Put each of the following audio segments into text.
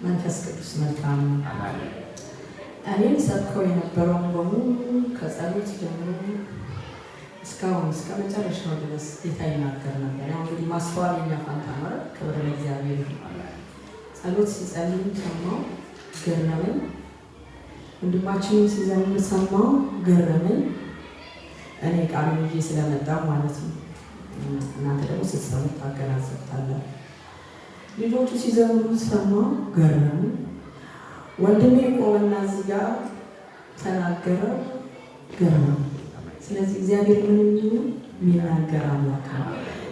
መንፈስ ቅዱስ መልካም ነው። እኔን ሰብከው የነበረውን በሙሉ ከጸሎት ጀምሮ እስካሁን እስከ መጨረሻው ድረስ ጌታ ይናገር ነበር። ያው እንግዲህ ማስተዋል የኛ ፋንታ ነው። ክብር ለእግዚአብሔር። ጸሎት ሲጸልይ ሰማው፣ ገረመኝ። ወንድማችንም ሲዘምር ሰማው፣ ገረመኝ። እኔ ቃሉን ይዤ ስለመጣሁ ማለት ነው። እናንተ ደግሞ ስትሰሙት ታገናዘብታላችሁ። ልጆቹ ሲዘምሩ ሰማው፣ ገረመኝ። ወንድሜ ቆመና እዚህ ጋር ተናገረ፣ ገረመኝ። ስለዚህ እግዚአብሔር ምን የሚናገር አምላክ ነው።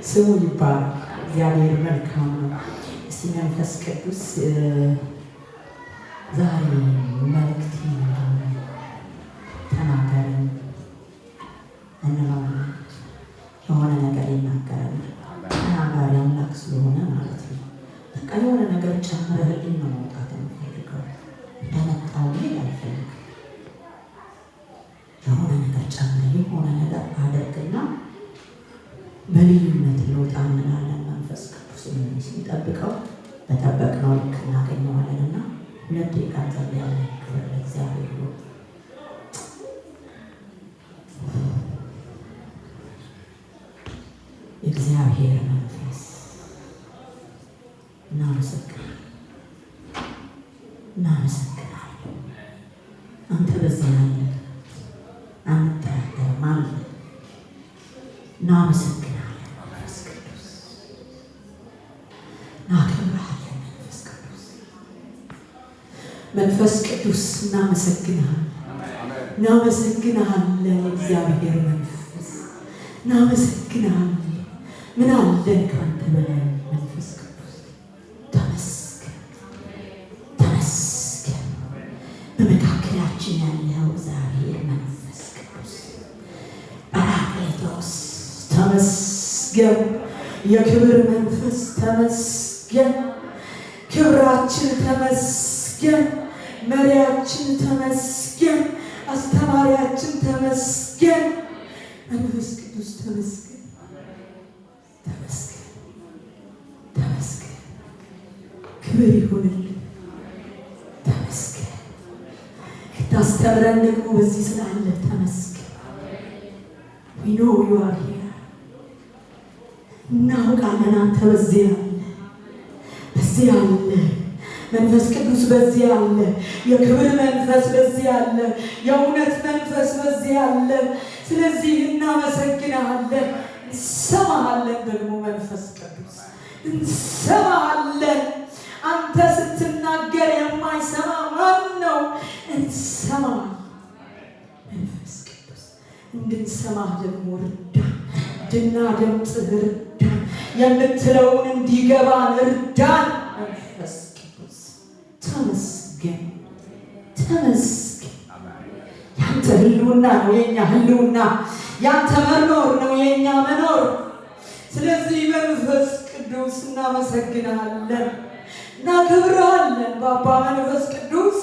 ስሙ ይባላል። እግዚአብሔር መልካም ነው። እስቲ መንፈስ ቅዱስ ዛሬ መልእክት ተናገረን እንለዋለን። የሆነ ነገር ይናገረን። ተናጋሪ አምላክ ስለሆነ ማለት ነው። በቃ የሆነ ነገር ጨምረህልኝ ነው መውጣት የምፈልገው። እንደመጣው ግን አልፈልግም። የሆነ ነገር ጨምረህ የሆነ ነገር አደርግና በልዩነት ልውጣ እንላለን። መንፈስ ቅዱስ ስንጠብቀው በጠበቅነው ልክ እናገኘዋለንና 2 ደቂቃ እንጸልያለን። ክብር ለእግዚአብሔር ይሁን። እግዚአብሔር መንፈስ እናመሰግናለን። አንተ በዚህ አለ፣ አንጠራጠርም አለ። እናመሰግናለን መንፈስ ቅዱስ፣ እናከብርሃለን መንፈስ ቅዱስ እናመሰግናለን። እግዚአብሔር መንፈስ እናመሰግናለን። ምን አለን ካንተ በላይ መንፈስ ቅዱስ? ተመስገን። በመካከላችን ያለው እግዚአብሔር መንፈስ ቅዱስ ጰራቅሊጦስ ተመስገን። የክብር መንፈስ ተመስገን። ክብራችን ተመስገን። መሪያችን ተመስገን። አስተማሪያችን ተመስገን። መንፈስ ቅዱስ ተመስገን። ክብር ይሁንልን። ተመስገን። ታስተምረን ደግሞ በዚህ ስላለ ተመስገን። we know you are here። እናውቃለን አንተ በዚህ አለ። መንፈስ ቅዱስ በዚህ አለ። የክብር መንፈስ በዚህ አለ። የእውነት መንፈስ በዚህ አለ። ስለዚህ እናመሰግናለን። እንሰማሃለን። ደግሞ መንፈስ ቅዱስ እንሰማሃለን። አንተ ስትናገር የማይሰማ ማን ነው? እንሰማሃለን። መንፈስ ቅዱስ እንድንሰማህ ደግሞ እርዳን። እንድናደምጥህ እርዳን። የምትለውን እንዲገባን እርዳን። መንፈስ ቅዱስ ተመስገን። ያንተ ህልውና ነው የኛ ህልውና። ያንተ መኖር ነው የኛ መኖር። ስለዚህ መንፈስ ቅዱስ እናመሰግናለን፣ እናከብራለን። ባባ መንፈስ ቅዱስ፣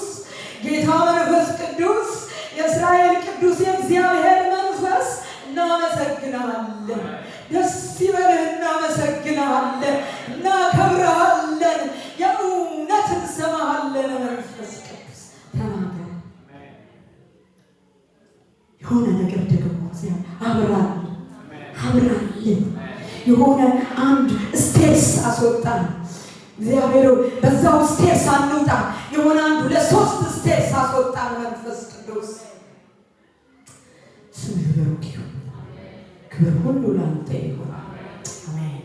ጌታ መንፈስ ቅዱስ፣ የእስራኤል ቅዱስ የእግዚአብሔር መንፈስ እናመሰግናለን። ደስ ይበልህ። እናመሰግናለን፣ እናከብራለን። የእውነት እንሰማሃለን። መንፈስ ቅዱስ ተናገር። የሆነ ነገር ደግሞ አብራልን። የሆነ አንድ ስቴፕስ አስወጣን። እግዚአብሔር በዛው ስቴፕስ አንውጣ። የሆነ 1 2 3 ስቴፕስ አስወጣን። መንፈስ ቅዱስ ስምህ ብሩክ ይሁን። ክብር ሁሉ ላንተ ይሁን። አሜን።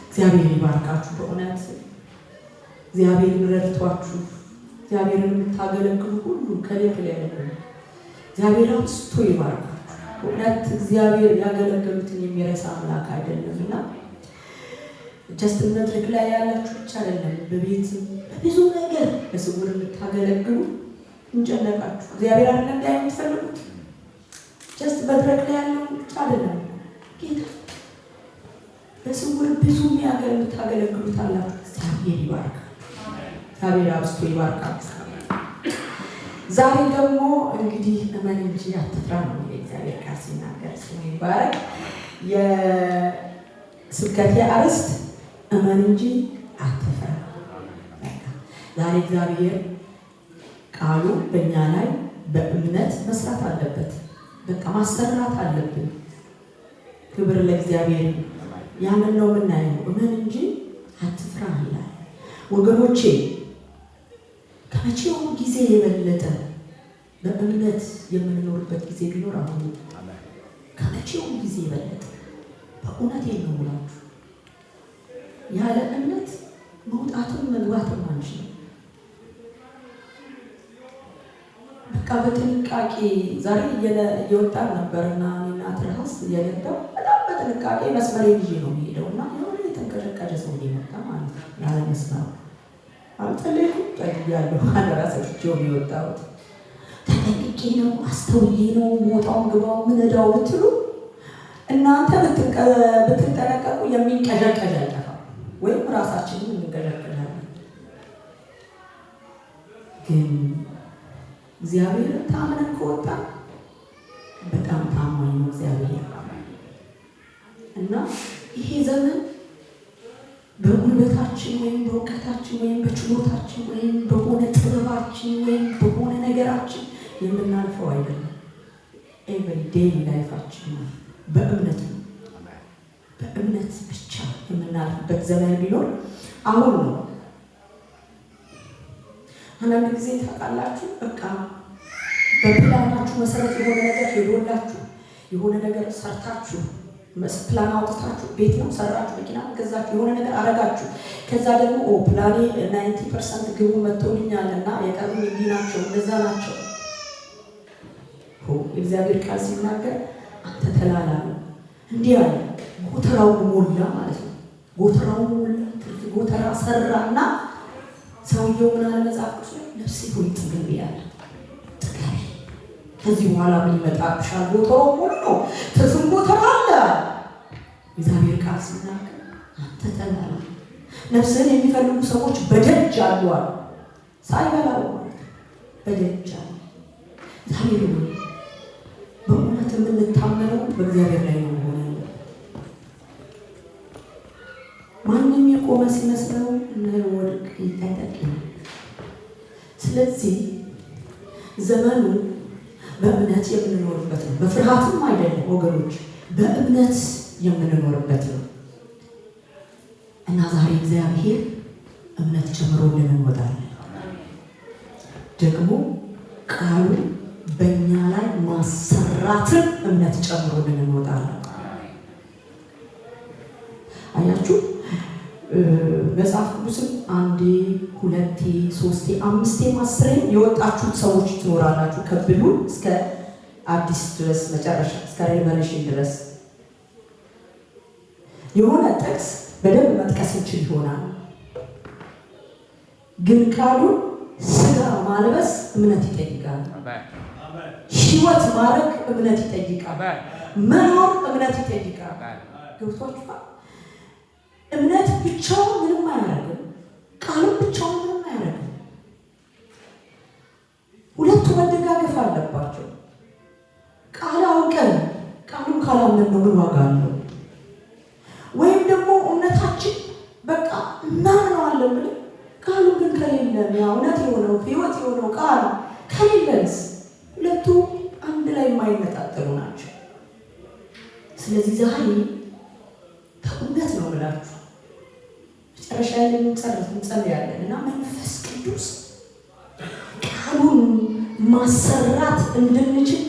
እግዚአብሔር ይባርካችሁ። በእውነት እግዚአብሔር ረድቷችሁ እግዚአብሔርን የምታገለግሉ ሁሉ ከሌላ እግዚአብሔር አብዝቶ ይባርካችሁ። እውነት እግዚአብሔር ያገለገሉትን የሚረሳ አምላክ አይደለምና ጀስት መድረክ ላይ ያላችሁ ብቻ አይደለም፣ በቤትም በብዙ ነገር በስውር የምታገለግሉ እንጨነቃችሁ እግዚአብሔር አይደለም ጋር የምትፈልጉት ጀስት መድረክ ላይ ያለው ብቻ አይደለም። ጌታ በስውር ብዙ የምታገለግሉት አላችሁ። እግዚአብሔር ይባርካችሁ። እግዚአብሔር አብዝቶ ይባርካችሁ። ዛሬ ደግሞ እንግዲህ እመን እንጂ አትፍራ ነው የእግዚአብሔር ቃል ሲናገር። ስሙ ይባረክ። የስብከቴ አርዕስት እመን እንጂ አትፍራ። ዛሬ እግዚአብሔር ቃሉ በእኛ ላይ በእምነት መስራት አለበት። በቃ ማሰራት አለብን። ክብር ለእግዚአብሔር። ያንን ነው የምናየው። እመን እንጂ አትፍራ አለ። ወገኖቼ ከመቼውም ጊዜ የበለጠ በእምነት የምንኖርበት ጊዜ ቢኖር አሁን ከመቼውም ጊዜ የበለጠ በእውነቴን ነው የምላችሁ። ያለ እምነት መውጣትም መግባትም አንችልም። በቃ በጥንቃቄ ዛሬ እየወጣን ነበርና እኔና ትራስ እየነዳው በጣም በጥንቃቄ መስመር ይዤ ነው የሚሄደው እና የሆነ የተንቀዠቀዠ ሰው እየመጣ ማለት ነው። ያለ መስመር አልጸለይኩም ጸልያለሁ። አደራሰችው የወጣሁት ተጠንቅቄ ነው አስተውዬ ነው ሞጣውን ግባው ምንዳው ብትሉ እናንተ ብትጠነቀቁ የሚንቀዠቀዥ አይጠፋም። ወይም ራሳችንን እንቀዠቀዣለን። ግን እግዚአብሔር ታምነን ከወጣ በጣም ታማኝ ነው እግዚአብሔር። እና ይሄ ዘመን በጉልበታችን ወይም በእውቀታችን ወይም በችሎታችን ወይም በሆነ ጥበባችን ወይም በሆነ ነገራችን የምናልፈው አይደለም። ኤቭሪዴይ ላይፋችን ነው በእምነት ነው። በእምነት ብቻ የምናልፍበት ዘመን ቢኖር አሁን ነው። አንዳንድ ጊዜ ታውቃላችሁ በቃ በፕላናችሁ መሰረት የሆነ ነገር ሄዶላችሁ የሆነ ነገር ሰርታችሁ ፕላን አውጥታችሁ ቤት ነው ሰራችሁ፣ መኪና ገዛችሁ፣ የሆነ ነገር አረጋችሁ። ከዛ ደግሞ ፕላኔ 90% ግቡ መጥቶልኛልና የቀሩ እንዲህ ናቸው እንደዛ ናቸው። የእግዚአብሔር ቃል ሲናገር አንተ ተላላ እንዲህ አለ። ጎተራውን ሞላ ማለት ነው። ጎተራውን ሞላ፣ ትርፍ ጎተራ ሰራና ሰውየው ምን አለ መጽሐፍ ቅዱስ ላይ ነፍሴ ሆይ ጥገቢ ያለ ጥገቢ፣ ከዚህ በኋላ ምን ይመጣብሻል? ጎተራው ሙሉ ነው፣ ትርፍም ጎተራ አለ። እግዚአብሔር ቃል ሲናገር አንተ ተላላ፣ ነፍስህን የሚፈልጉ ሰዎች በደጅ አሉ አለ። ሳይበላው በደጅ አሉ። እግዚአብሔር ነው በእውነት የምንታመነው በእግዚአብሔር ላይ ነው ሆነ። ማንም የቆመ ሲመስለው ወድቅ ይጠጠቅ። ስለዚህ ዘመኑ በእምነት የምንኖርበት ነው። በፍርሃትም አይደለም ወገኖች፣ በእምነት የምንኖርበት ነው። እና ዛሬ እግዚአብሔር እምነት ጨምሮልን እንወጣለን። ደግሞ ቃሉ በእኛ ላይ ማሰራትን እምነት ጨምሮልን እንወጣለን። አያችሁ መጽሐፍ ቅዱስም አንዴ ሁለቴ ሶስቴ አምስቴ አስሬ የወጣችሁት ሰዎች ትኖራላችሁ። ከብሉይ እስከ አዲስ ድረስ መጨረሻ እስከ ሬቨሌሽን ድረስ የሆነ ጥቅስ በደንብ መጥቀስ እንችል ይሆናል። ግን ቃሉን ስጋ ማልበስ እምነት ይጠይቃል። ሕይወት ማድረግ እምነት ይጠይቃል። መኖር እምነት ይጠይቃል። ገብቷችኋል? እምነት ብቻውን ምንም አያደርግም። ቃሉም ብቻውን ምንም አያደርግም። ሁለቱ መደጋገፍ አለባቸው። ቃል አውቀን ቃሉን ካላመን ነው ምን ዋጋ አለው? ወይም ደግሞ እምነታችን በቃ እናምነዋለን ብለን ቃሉ ግን ከሌለን ያ እውነት የሆነው ሕይወት የሆነው ቃል ከሌለንስ ሁለቱ አንድ ላይ የማይነጣጠሉ ናቸው። ስለዚህ ዛሬ በእውነት ነው የምላችሁ መጨረሻ ላይ እንጸልያለን እና መንፈስ ቅዱስ ቃሉን ማሰራት እንድንችል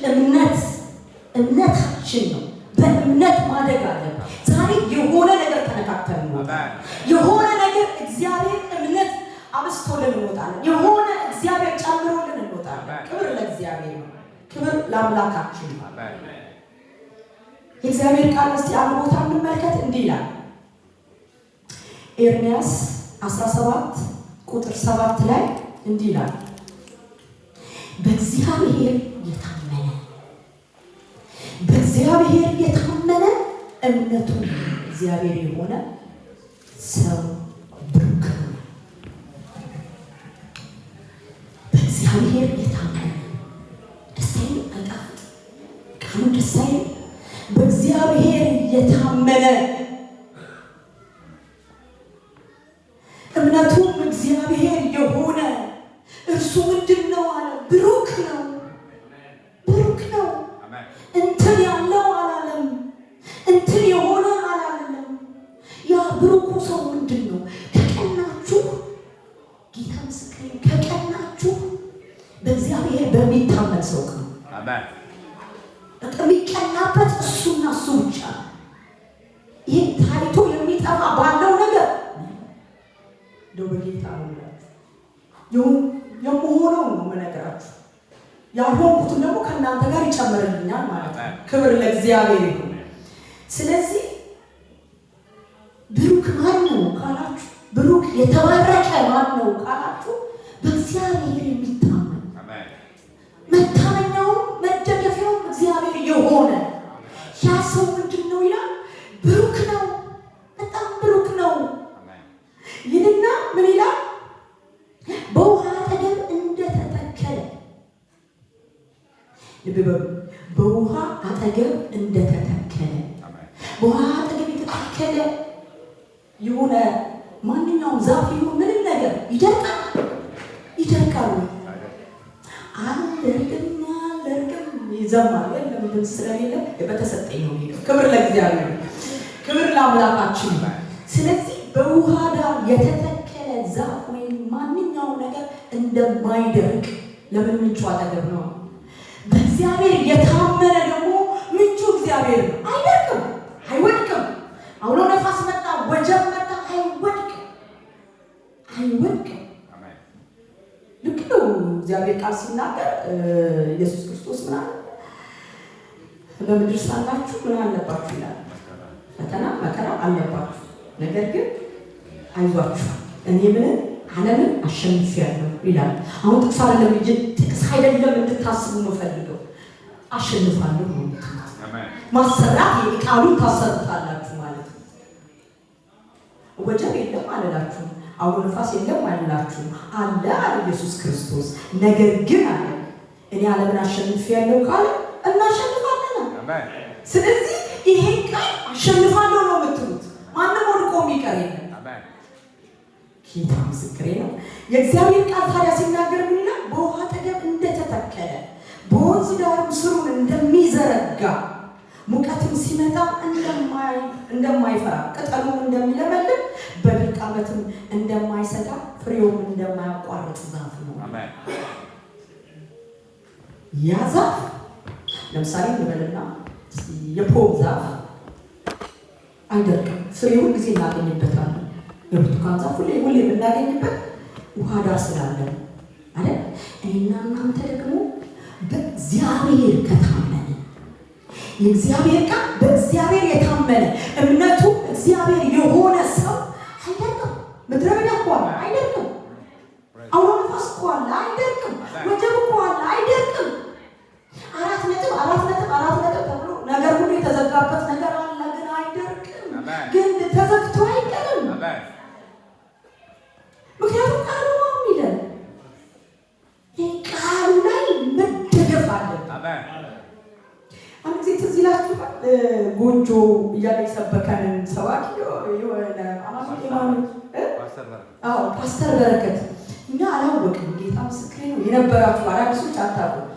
እምነታችን ነው። በእምነት ማደግ አለብን። ዛሬ የሆነ ነገር ተነካክተን እንወጣለን። የሆነ ነገር እግዚአብሔር እምነት አብስቶልን እንወጣለን። የሆነ እግዚአብሔር ጨምሮልን እንወጣለን። ክብር ለእግዚአብሔር ነው። ክብር ለአምላካችን ነው። የእግዚአብሔር ቃል እስቲ አንድ ቦታ እንመልከት። እንዲህ ይላል ኤርምያስ 17 ቁጥር 7 ላይ እንዲህ ይላል በእግዚአብሔር የታመነ እምነቱ እግዚአብሔር የሆነ ሰው ብሩክ ነው። በእግዚአብሔር የታመነ ደስ አይልም? አይጣፍጥ? ቃሉ ደስ አይልም? በእግዚአብሔር የታመነ እምነቱም እግዚአብሔር የሆነ ነው ብሩክ ነው። እንትን ያለው አላለም፣ እንትን የሆነ አላለም። ያ ብሩኩ ሰው ምንድን ነው? ከቀናችሁ ጌታ ምስክሬ ከቀናችሁ በእግዚአብሔር በሚታመን ሰው ነው። አሜን። የሚቀናበት እሱና እሱ ብቻ ነው። ይህ ታይቶ የሚጠፋ ባለው ነገር እንደው በጌታ ነው የምሆነው ነው የምነግራችሁ። ያልሆንኩትን ደግሞ ከእናንተ ጋር ይጨምርልኛል ማለት ነው። ክብር ለእግዚአብሔር ይሁን። ስለዚህ ብሩክ ማን ነው ካላችሁ፣ ብሩክ የተባረከ ማን ነው ካላችሁ፣ በእግዚአብሔር የሚታመን መታመኛውም መደገፊያውም እግዚአብሔር የሆነ ያ ሰው ምንድን ነው ይላል? ብሩክ ነው፣ በጣም ብሩክ ነው ይልና ምን ይላል? በውሃ አጠገብ እንደተተከለ። በውሃ አጠገብ እንደተተከለ። በውሃ አጠገብ የተተከለ የሆነ ማንኛውም ዛፍ ይሁን ምንም ነገር ይደርቃል። አልደርቅም ይዘማል። ለምን ስለሌለ በተሰጠኝ ነው ሄደው። ክብር ለእግዚአብሔር፣ ክብር ለአምላካችን። ስለዚህ በውሃ ዳር የተተከለ ዛፍ ወይም ማንኛውም ነገር እንደማይደርቅ ለምን? ምንጩ አጠገብ ነው። በእግዚአብሔር የታመነ ደግሞ ምንጩ እግዚአብሔር ነው። አይደርቅም፣ አይወድቅም። አውሎ ነፋስ መጣ፣ ወጀብ መጣ፣ አይወድቅም። ልክ ነው። እግዚአብሔር ቃል ሲናገር ኢየሱስ ክርስቶስ ምን አለ? በምድር ሳላችሁ ምን አለባችሁ ይላል? ፈተና መከራ አለባችሁ፣ ነገር ግን አይዟችሁ እኔ ዓለምን አሸንፌያለሁ ይላል። አሁን ጥቅስ አይደለም እንድታስቡ የምፈልገው፣ አሸንፋለሁ ነው። ማሰራት የቃሉን ታሰሩታላችሁ ማለት ነው። ወጀብ የለም አልላችሁም፣ አውሎ ነፋስ የለም አልላችሁም። አለ ኢየሱስ ክርስቶስ። ነገር ግን አለ እኔ ዓለምን አሸንፌያለሁ ካለ እናሸንፋለን። ስለዚህ ይሄን ቃል አሸንፋለሁ ነው የምትሉት። ማንም ወድቆ የሚቀር የለም። ጌታ ምስክሬ ነው። የእግዚአብሔር ቃል ታዲያ ሲናገር ምን ይላል? በውሃ አጠገብ እንደተተከለ በወንዝ ዳርም ስሩን እንደሚዘረጋ ሙቀትም ሲመጣ እንደማይፈራ ቅጠሉም እንደሚለመልም በድርቅ ዓመትም እንደማይሰጋ ፍሬውም እንደማያቋርጥ ዛፍ ነው። ያ ዛፍ ለምሳሌ እንበልና የፖም ዛፍ አይደርቅም፣ ፍሬውን ጊዜ እናገኝበታለን። የብርቱካን ዛፍ ሁሌ የምናገኝበት ውሃ ዳር ስላለ አይደል? እኔና እናንተ ደግሞ በእግዚአብሔር ከታመነ የእግዚአብሔር ቃል በእግዚአብሔር የታመነ እምነቱ እግዚአብሔር የሆነ ሰው አይደርቅም። ምድረ በዳ እኮ አለ አይደርቅም። አውሎ ነፋስ እኮ አለ አይደርቅም። ወጀብ እኮ አለ አይደርቅም። 4.4 ተብሎ ነገር ሁሉ የተዘጋበት ነገር አለ፣ ግን አይደርቅም። ግን ተዘግቶ አይቀርም። ምክንያቱም ቃሉ ነው የሚለን። ቃሉ ላይ መደገፍ አለብን። አንድ ጊዜ ትዝ ይላችኋል፣ ጎጆ እያለ የሰበከንን ሰባኪ የሆነ ፓስተር በረከት እኛ አላወቅም። ጌታ ምስክሬ ነው። የነበራችሁ አዳዲሶች አታውቁም።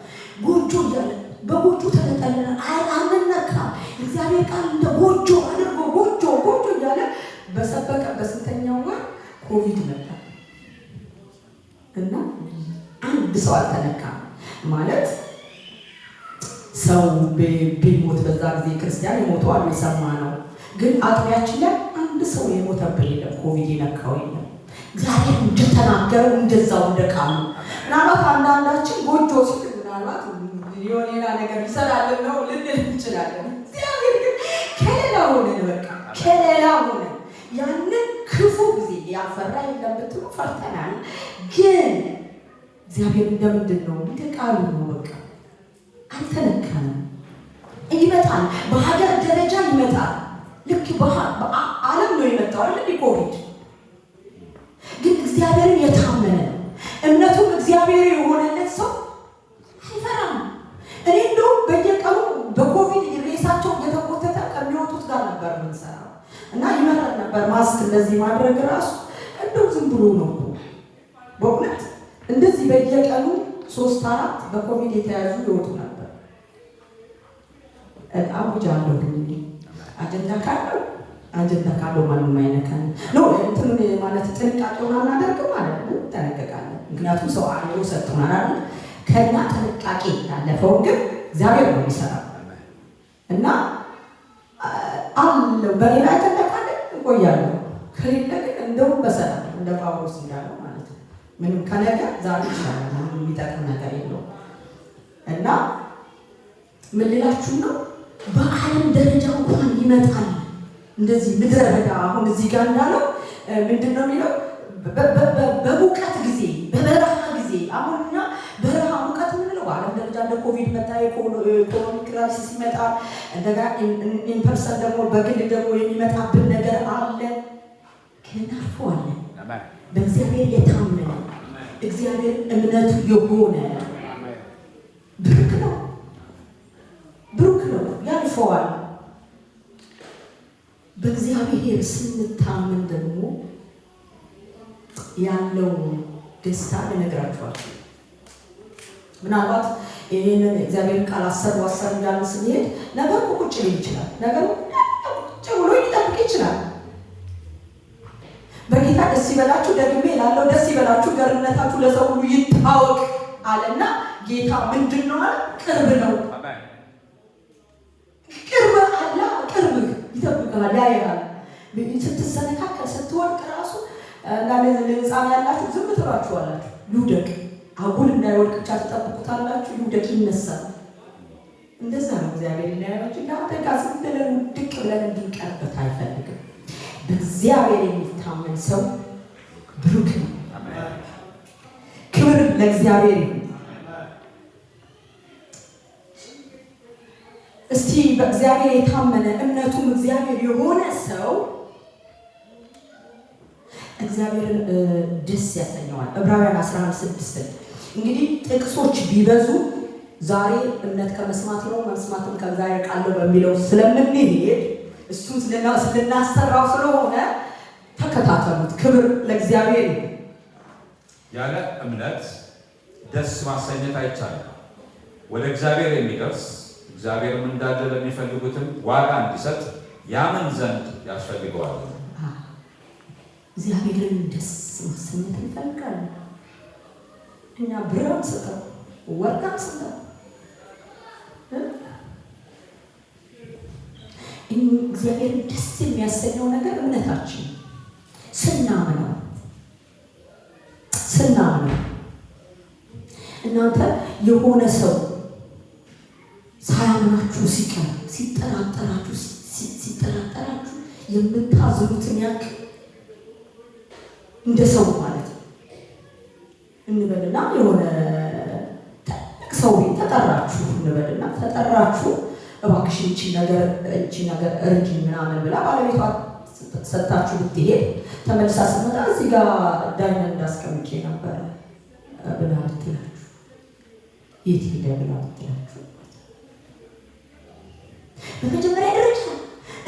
ጎጆ እያለ በጎጆ ተለጠልን አንነካ እግዚአብሔር ቃል እንደ ጎጆ አድርጎ ጎጆ እያለ በሰበከ በስንተኛው ወር ኮቪድ መጣ እና አንድ ሰው አልተነካም። ማለት ሰው ቢሞት በዛ ጊዜ ክርስቲያን የሞተው አሉ የሰማ ነው። ግን አጥቢያችን ላይ አንድ ሰው የሞተብን የለም፣ ኮቪድ የነካው የለም። እግዚአብሔር እንደተናገረው እንደዛው እንደቃሉ። ምናልባት አንዳንዳችን ጎጆ ሲል ምናልባት ሌላ ነገር ይሰራልን ነው ልንል እንችላለን። እግዚአብሔር ግን ከሌላ ሆነን በቃ ከሌላ ሆነን ያንን ክፉ ጊዜ ያፈራ የለም ብትሉ ፈርተናል። ግን እግዚአብሔር እንደምንድን ነው? እንደ ቃሉ ነው። በቃ አልተነካንም። ይመጣል፣ በሀገር ደረጃ ይመጣል። ልክ በዓለም ነው የመጣው አይደል? ኮቪድ ግን እግዚአብሔርን የታመነ እምነቱም እግዚአብሔር የሆነለት ሰው አይፈራም። እኔ እንደውም በየቀኑ በኮቪድ ሬሳቸው እየተጎተተ ከሚወጡት ጋር ነበር የምንሰራው እና ይመረጥ ነበር ማስክ እንደዚህ ማድረግ ራሱ እንደው ዝም ብሎ ነው በእውነት እንደዚህ በየቀኑ 3-4 በኮቪድ የተያዙ ይወጡ ነበር። አውጃለሁ አጀንዳ ካለው ማንም አይነካን ነው እንትን ማለት ጥንቃቄውን አናደርግም ማለት ነው። ተነቀቃለን ምክንያቱም ሰው አለው ሰጥቶናል አይደል? ከኛ ጥንቃቄ ያለፈው ግን እግዚአብሔር ነው የሚሰራው እና አለው በሌላ አጀንዳ ካለ እንቆያለን። ከሌለ ግን እንደው በሰላም እንደ ጳውሎስ እንዳለው ማለት ነው ምንም ከነገ ዛሬ ይሻላል ምንም የሚጠቅም ነገር የለውም። እና ምን ልላችሁ ነው በዓለም ደረጃ እንኳን ይመጣል እንደዚህ ምድረ በዳ አሁን እዚህ ጋር እንዳለው ምንድነው የሚለው በሙቀት ጊዜ በበረሃ ጊዜ አሁንኛ በረሃ ሙቀት ምንለው በዓለም ደረጃ እንደ ኮቪድ መጣ ኢኮኖሚ ክራይሲስ ይመጣል እንደጋ ኢንፐርሰን ደግሞ በግል ደግሞ የሚመጣብን ነገር አለ ግን አልፈዋለን። በእግዚአብሔር የታመነ እግዚአብሔር እምነቱ የሆነ ብሩክ ነው ያልፈዋል። በእግዚአብሔር ስንታመን ደግሞ ያለው ደስታ ልነግራችኋለሁ። ምናልባት ይህንን እግዚአብሔር ቃል አሰሩ እንዳለ ስንሄድ ነገሩ ቁጭ ሊል ይችላል። ነገሩ ቁጭ ብሎ ሊጠብቅ ይችላል። በጌታ ደስ ይበላችሁ፣ ደግሜ ላለው ደስ ይበላችሁ፣ ገርነታችሁ ለሰው ሁሉ ይታወቅ አለና ጌታ ምንድነው አለ? ቅርብ ነው። ቅርብ አለ፣ ቅርብ ይጠብቃል፣ ያያል። ስትሰነካከል ስትወድቅ ራሱ ለሕፃን ያላችሁ ዝም ትሏችኋላችሁ። ይውደቅ አጉል እንዳይወድቅ ብቻ ትጠብቁታላችሁ። ይውደቅ ይነሳል። እንደዛ ነው እግዚአብሔር እንዳያችሁ እና ተጋዝ ብለን ድቅ ብለን እንድንቀርበት አይፈልግም። በእግዚአብሔር የሚታመን ሰው ብሩክ ነው። ክብር ለእግዚአብሔር ይሁን። እስቲ በእግዚአብሔር የታመነ እምነቱም እግዚአብሔር የሆነ ሰው እግዚአብሔርን ደስ ያሰኘዋል። ዕብራውያን 11:6 እንግዲህ ጥቅሶች ቢበዙ ዛሬ እምነት ከመስማት ነው መስማትም ከእግዚአብሔር ቃል ነው በሚለው ስለምንሄድ እሱን ስለናሰራው ስለሆነ ተከታተሉት። ክብር ለእግዚአብሔር ይሁን። ያለ እምነት ደስ ማሰኘት አይቻልም። ወደ እግዚአብሔር የሚደርስ እግዚአብሔርም እንዳለ ለሚፈልጉትም ዋጋ እንዲሰጥ ያምን ዘንድ ያስፈልገዋል። እግዚአብሔርን ደስ ማሰኘት እንፈልጋለን። እኛ ብር አንሰጠው፣ ወርቅ አንሰጠው። እግዚአብሔርን ደስ የሚያሰኘው ነገር እምነታችን ስናምነው። እናንተ የሆነ ሰው ሳያምናችሁ ሲቀር ሲጠራጠራችሁ የምታዝኑትን ያክል እንደ ሰው ማለት ነው እንበልና የሆነ ሰው ተጠራችሁ እንበልና ተጠራችሁ እባክሽ እቺ ነገር እርጂ ምናምን ብላ ባለቤቷ ሰጣችሁ ብትሄድ ተመልሳ ስትመጣ እዚህ ጋር ዳይመንድ እንዳስቀምጬ ነበር ብላ ብትላችሁ የት ሄደ ብላ ብትላችሁ በመጀመሪያ ደረጃ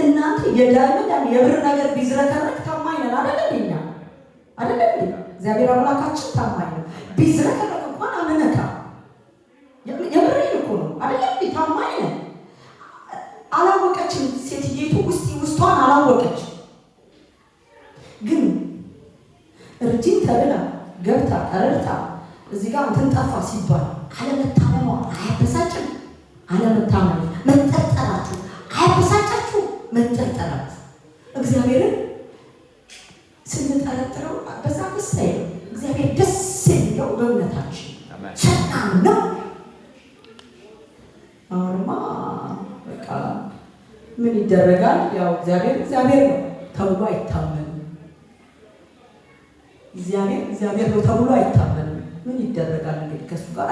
እናንተ የዳይመንድ የብር ነገር ቢዝረከረክ ታማኝ ነን አይደል? አይደለም እግዚአብሔር አምላካችን ታማኝ ነው። ቢዝረከረክ እንኳን አንነካ። የብሬን እኮ ነው አይደለም? ታማኝ ነን። አላወቀችም ሴትየቱ ውስጧን አላወቀች። ግን እርጅን ተብላ ገብታ ተረድታ እዚህ ጋር እንትን ጠፋ ሲባል አለመታመኗ አያበሳጭም? አለመታመኑ መጠርጠራችሁ አያበሳጫችሁ? መጠርጠራችሁ እግዚአብሔርን ስንጠረጥረው በዛ ምሳሌ እግዚአብሔር ደስ የሚለው በእምነታችን ሰላም ነው። አሁንማ በቃ ምን ይደረጋል? ያው እግዚአብሔር ነው ተብሎ አይታመንም። እግዚአብሔር ነው ተብሎ አይታመንም። ምን ይደረጋል እንግዲህ ከሱ ጋር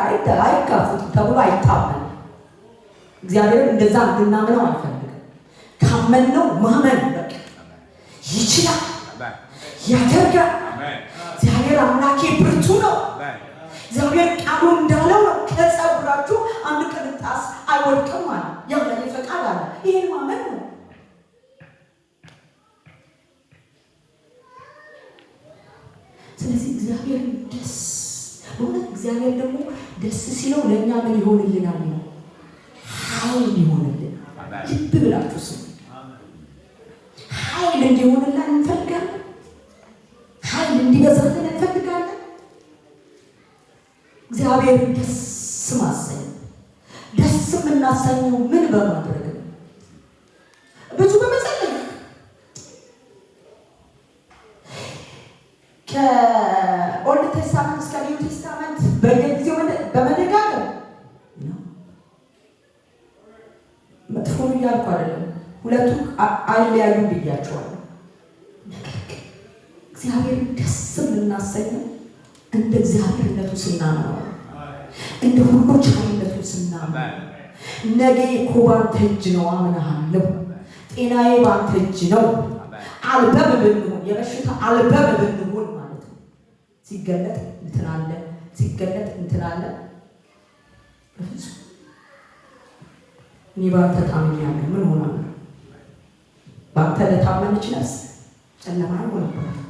አይጋፉትም ተብሎ አይታመንም። እግዚአብሔርን እንደዛ እንድናምነው አልፈልግም። ካመንነው ማመን በቃ ይችላል፣ ያደርጋል። እግዚአብሔር አምላኬ ብርቱ ነው። እግዚአብሔር ቃሉ እንዳለው ነው። ከጸጉራችሁ አንድ ቅንጣት አይወድቅም አለ። ያው ለኔ ፈቃድ አለ። ይሄን ማመን ነው። ስለዚህ እግዚአብሔር ደስ በእውነት እግዚአብሔር ደግሞ ደስ ሲለው ለእኛ ምን ይሆንልናል ነው? ኃይል ይሆንልን። ልብ ብላችሁ ስሙ። ኃይል እንዲሆንልን እንፈልጋለን። ኃይል እንዲበዛልን እንፈልጋለን። እግዚአብሔርን ደስ ማሰኝ። ደስ የምናሰኘው ምን በማድረግ ነው? ብዙ በመጸለይ ከኦልድ ቴስታመንት እስከ ኒው ቴስታመንት በየጊዜው በመደጋገም ነው። መጥፎ እያልኩ አይደለም፣ ሁለቱ አይለያዩም ብያቸዋለሁ። ነገር ግን እግዚአብሔርን ደስ የምናሰኘው እንደ እግዚአብሔርነቱ ስናምነው፣ እንደ ሁሉ ቻይነቱ ስናምነው። ነገ እኮ ባንተ እጅ ነው አምናለሁ፣ ጤናዬ ባንተ እጅ ነው። አልበም ብንሆን የበሽታ አልበም ብንሆን ማለት ነው። ሲገለጥ እንትን አለ፣ ሲገለጥ እንትን አለ። በፍጹም እኔ ባንተ ታምኛለሁ። ምን ሆናለሁ? ባንተ ለታመነች ነፍስ ጨለማ አይሆንባትም፣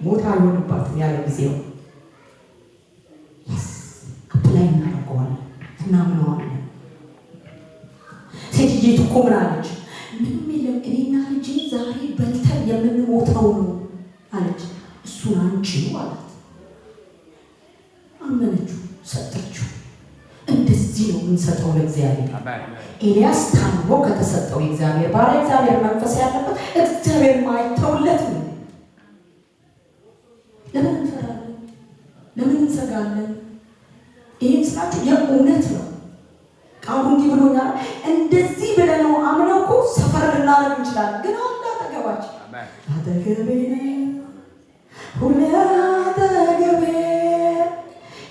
ሞት አይሆንባትም። ያለ ጊዜው አፕላይ እናደርገዋለን፣ እናምነዋለን። ሴትዬቱ እኮ ምን አለች? ምንም የለም እኔና ልጄ ዛሬ በልተን የምንሞተው ነው አለች። እሱን አንቺው አላት። አመነችው፣ ሰጠችው። እንደዚህ ነው የምንሰጠው ለእግዚአብሔር። ኤልያስ ታምኖ ከተሰጠው የእግዚአብሔር ባሪያ እግዚአብሔር መንፈስ ያለበት እግዚአብሔር ማይተውለት ነው። ለምን እንፈራለን? ለምን እንሰጋለን? ይህን ስላችሁ የእውነት ነው። ቃሉ እንዲህ ብሎኛል። እንደዚህ ብለነው አምነው እኮ ሰፈር ልናደርግ እንችላለን። ግን አለ አጠገባችን፣ አጠገቤ ሁሌ አጠገቤ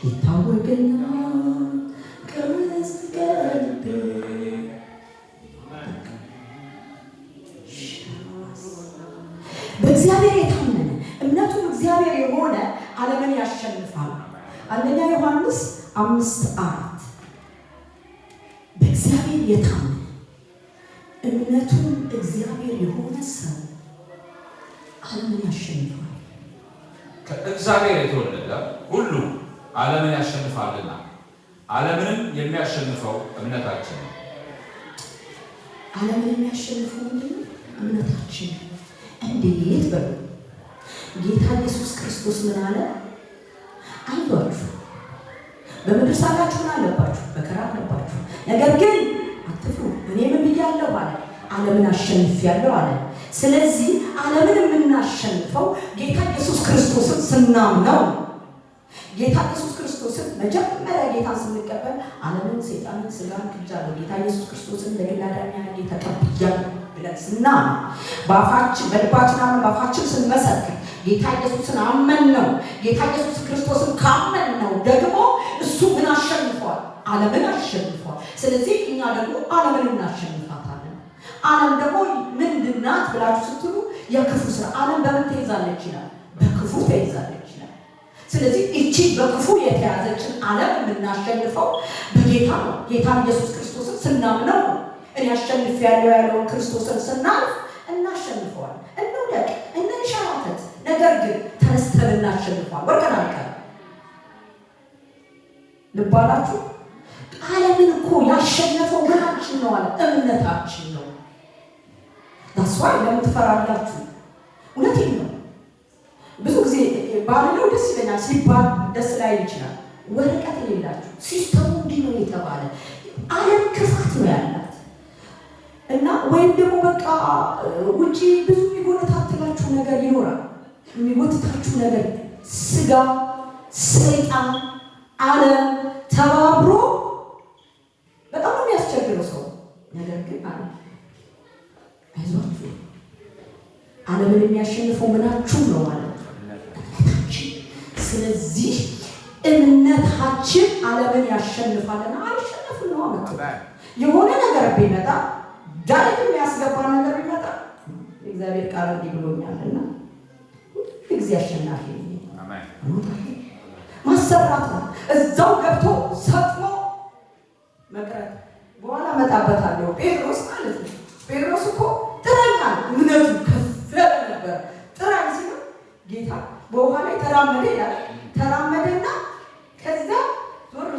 ይታወቀኛል ከውስጥ ከልቤ። በእግዚአብሔር የታመነ እምነቱም እግዚአብሔር የሆነ ዓለምን ያሸንፋል። አንደኛ ዮሐንስ 5:4 በእግዚአብሔር የታመነ እምነቱም እግዚአብሔር የሆነ ሰው ዓለምን ያሸንፋል። ከእግዚአብሔር የተወለደ ሁሉ ዓለምን ያሸንፋልና ዓለምንም የሚያሸንፈው እምነታችን ነው። ዓለምን የሚያሸንፈው ምንድን ነው? እምነታችን። እንዴት በሉ። ጌታ ኢየሱስ ክርስቶስ ምን አለ? አይዟችሁ በምድር ሳላችሁ ምን አለባችሁ? መከራ አለባችሁ። ነገር ግን አትፍሩ፣ እኔ ምን ብያለሁ አለ? ዓለምን አሸንፌያለሁ አለ። ስለዚህ ዓለምን የምናሸንፈው ጌታ ኢየሱስ ክርስቶስን ስናምነው። ጌታ ኢየሱስ ክርስቶስን መጀመሪያ ጌታን ስንቀበል ዓለምን፣ ሰይጣንን፣ ስጋን ክጃለሁ፣ ጌታ ኢየሱስ ክርስቶስን ለግል አዳኝ አድርጌ ተቀብያለሁ ብለን ስናምን፣ በአፋችን በልባችን አምነን በአፋችን ስንመሰክር ጌታ ኢየሱስን አመን ነው። ጌታ ኢየሱስ ክርስቶስን ካመን ነው ደግሞ እሱ ምን አሸንፏል? ዓለምን አሸንፏል። ስለዚህ እኛ ደግሞ ዓለምን እናሸንፋታለን። ዓለም ደግሞ ምንድናት ብላችሁ ስትሉ የክፉ ስራ። ዓለም በምን ተይዛለች ይላል? በክፉ ተይዛለች ይላል። ስለዚህ እቺ በክፉ የተያዘችን ዓለም የምናሸንፈው በጌታ ነው። ጌታ ኢየሱስ ክርስቶስን ስናምነው ነው። እኔ አሸንፌያለሁ ያለውን ክርስቶስን ስናልፍ እናሸንፈዋል። እንውደቅ፣ እንንሸራተት፣ ነገር ግን ተነስተን እናሸንፈዋል። ወርቀን አልቀርም። ልባላችሁ ዓለምን እኮ ያሸነፈው ምናችን ነው አለ? እምነታችን ነው። ዳስዋይ ለምን ትፈራላችሁ? እውነቴን ነው። ብዙ ጊዜ ባልለው ደስ ይለኛል፣ ሲባል ደስ ላይ ይችላል። ወረቀት የሌላችሁ ሲስተሙ እንዲህ ነው የተባለ ዓለም ክፋት ነው ያላት እና ወይም ደግሞ በቃ ውጪ ብዙ የሚጎተታችሁ ነገር ይኖራል። የሚጎተታችሁ ነገር ስጋ፣ ሰይጣን፣ ዓለም ተባብሮ በጣም ነው የሚያስቸግረው ሰው። ነገር ግን አይዟችሁ ዓለምን የሚያሸንፈው ምናችሁ ነው ማለት ነው? ስለዚህ እምነታችን ዓለምን ያሸንፋልና አልሸነፍም ነው ማለት ነው። የሆነ ነገር ቢመጣ ዳይሬክት የሚያስገባ ነገር ቢመጣ እግዚአብሔር ቃል እንዲህ ብሎኛልና እግዚአብሔር አሸናፊ ነው። አሜን። ማሰራት ነው። እዛው ገብቶ ሰጥሞ መቅረት። በኋላ መጣበታለሁ። ጴጥሮስ ማለት ነው። ጴጥሮስ እኮ ጥራኛ እምነቱ ከፍ ያለ ነበር። ጥራኝ ሲል ጌታ በውሃ ላይ ተራመደ ይላል። ተራመደና ከዛ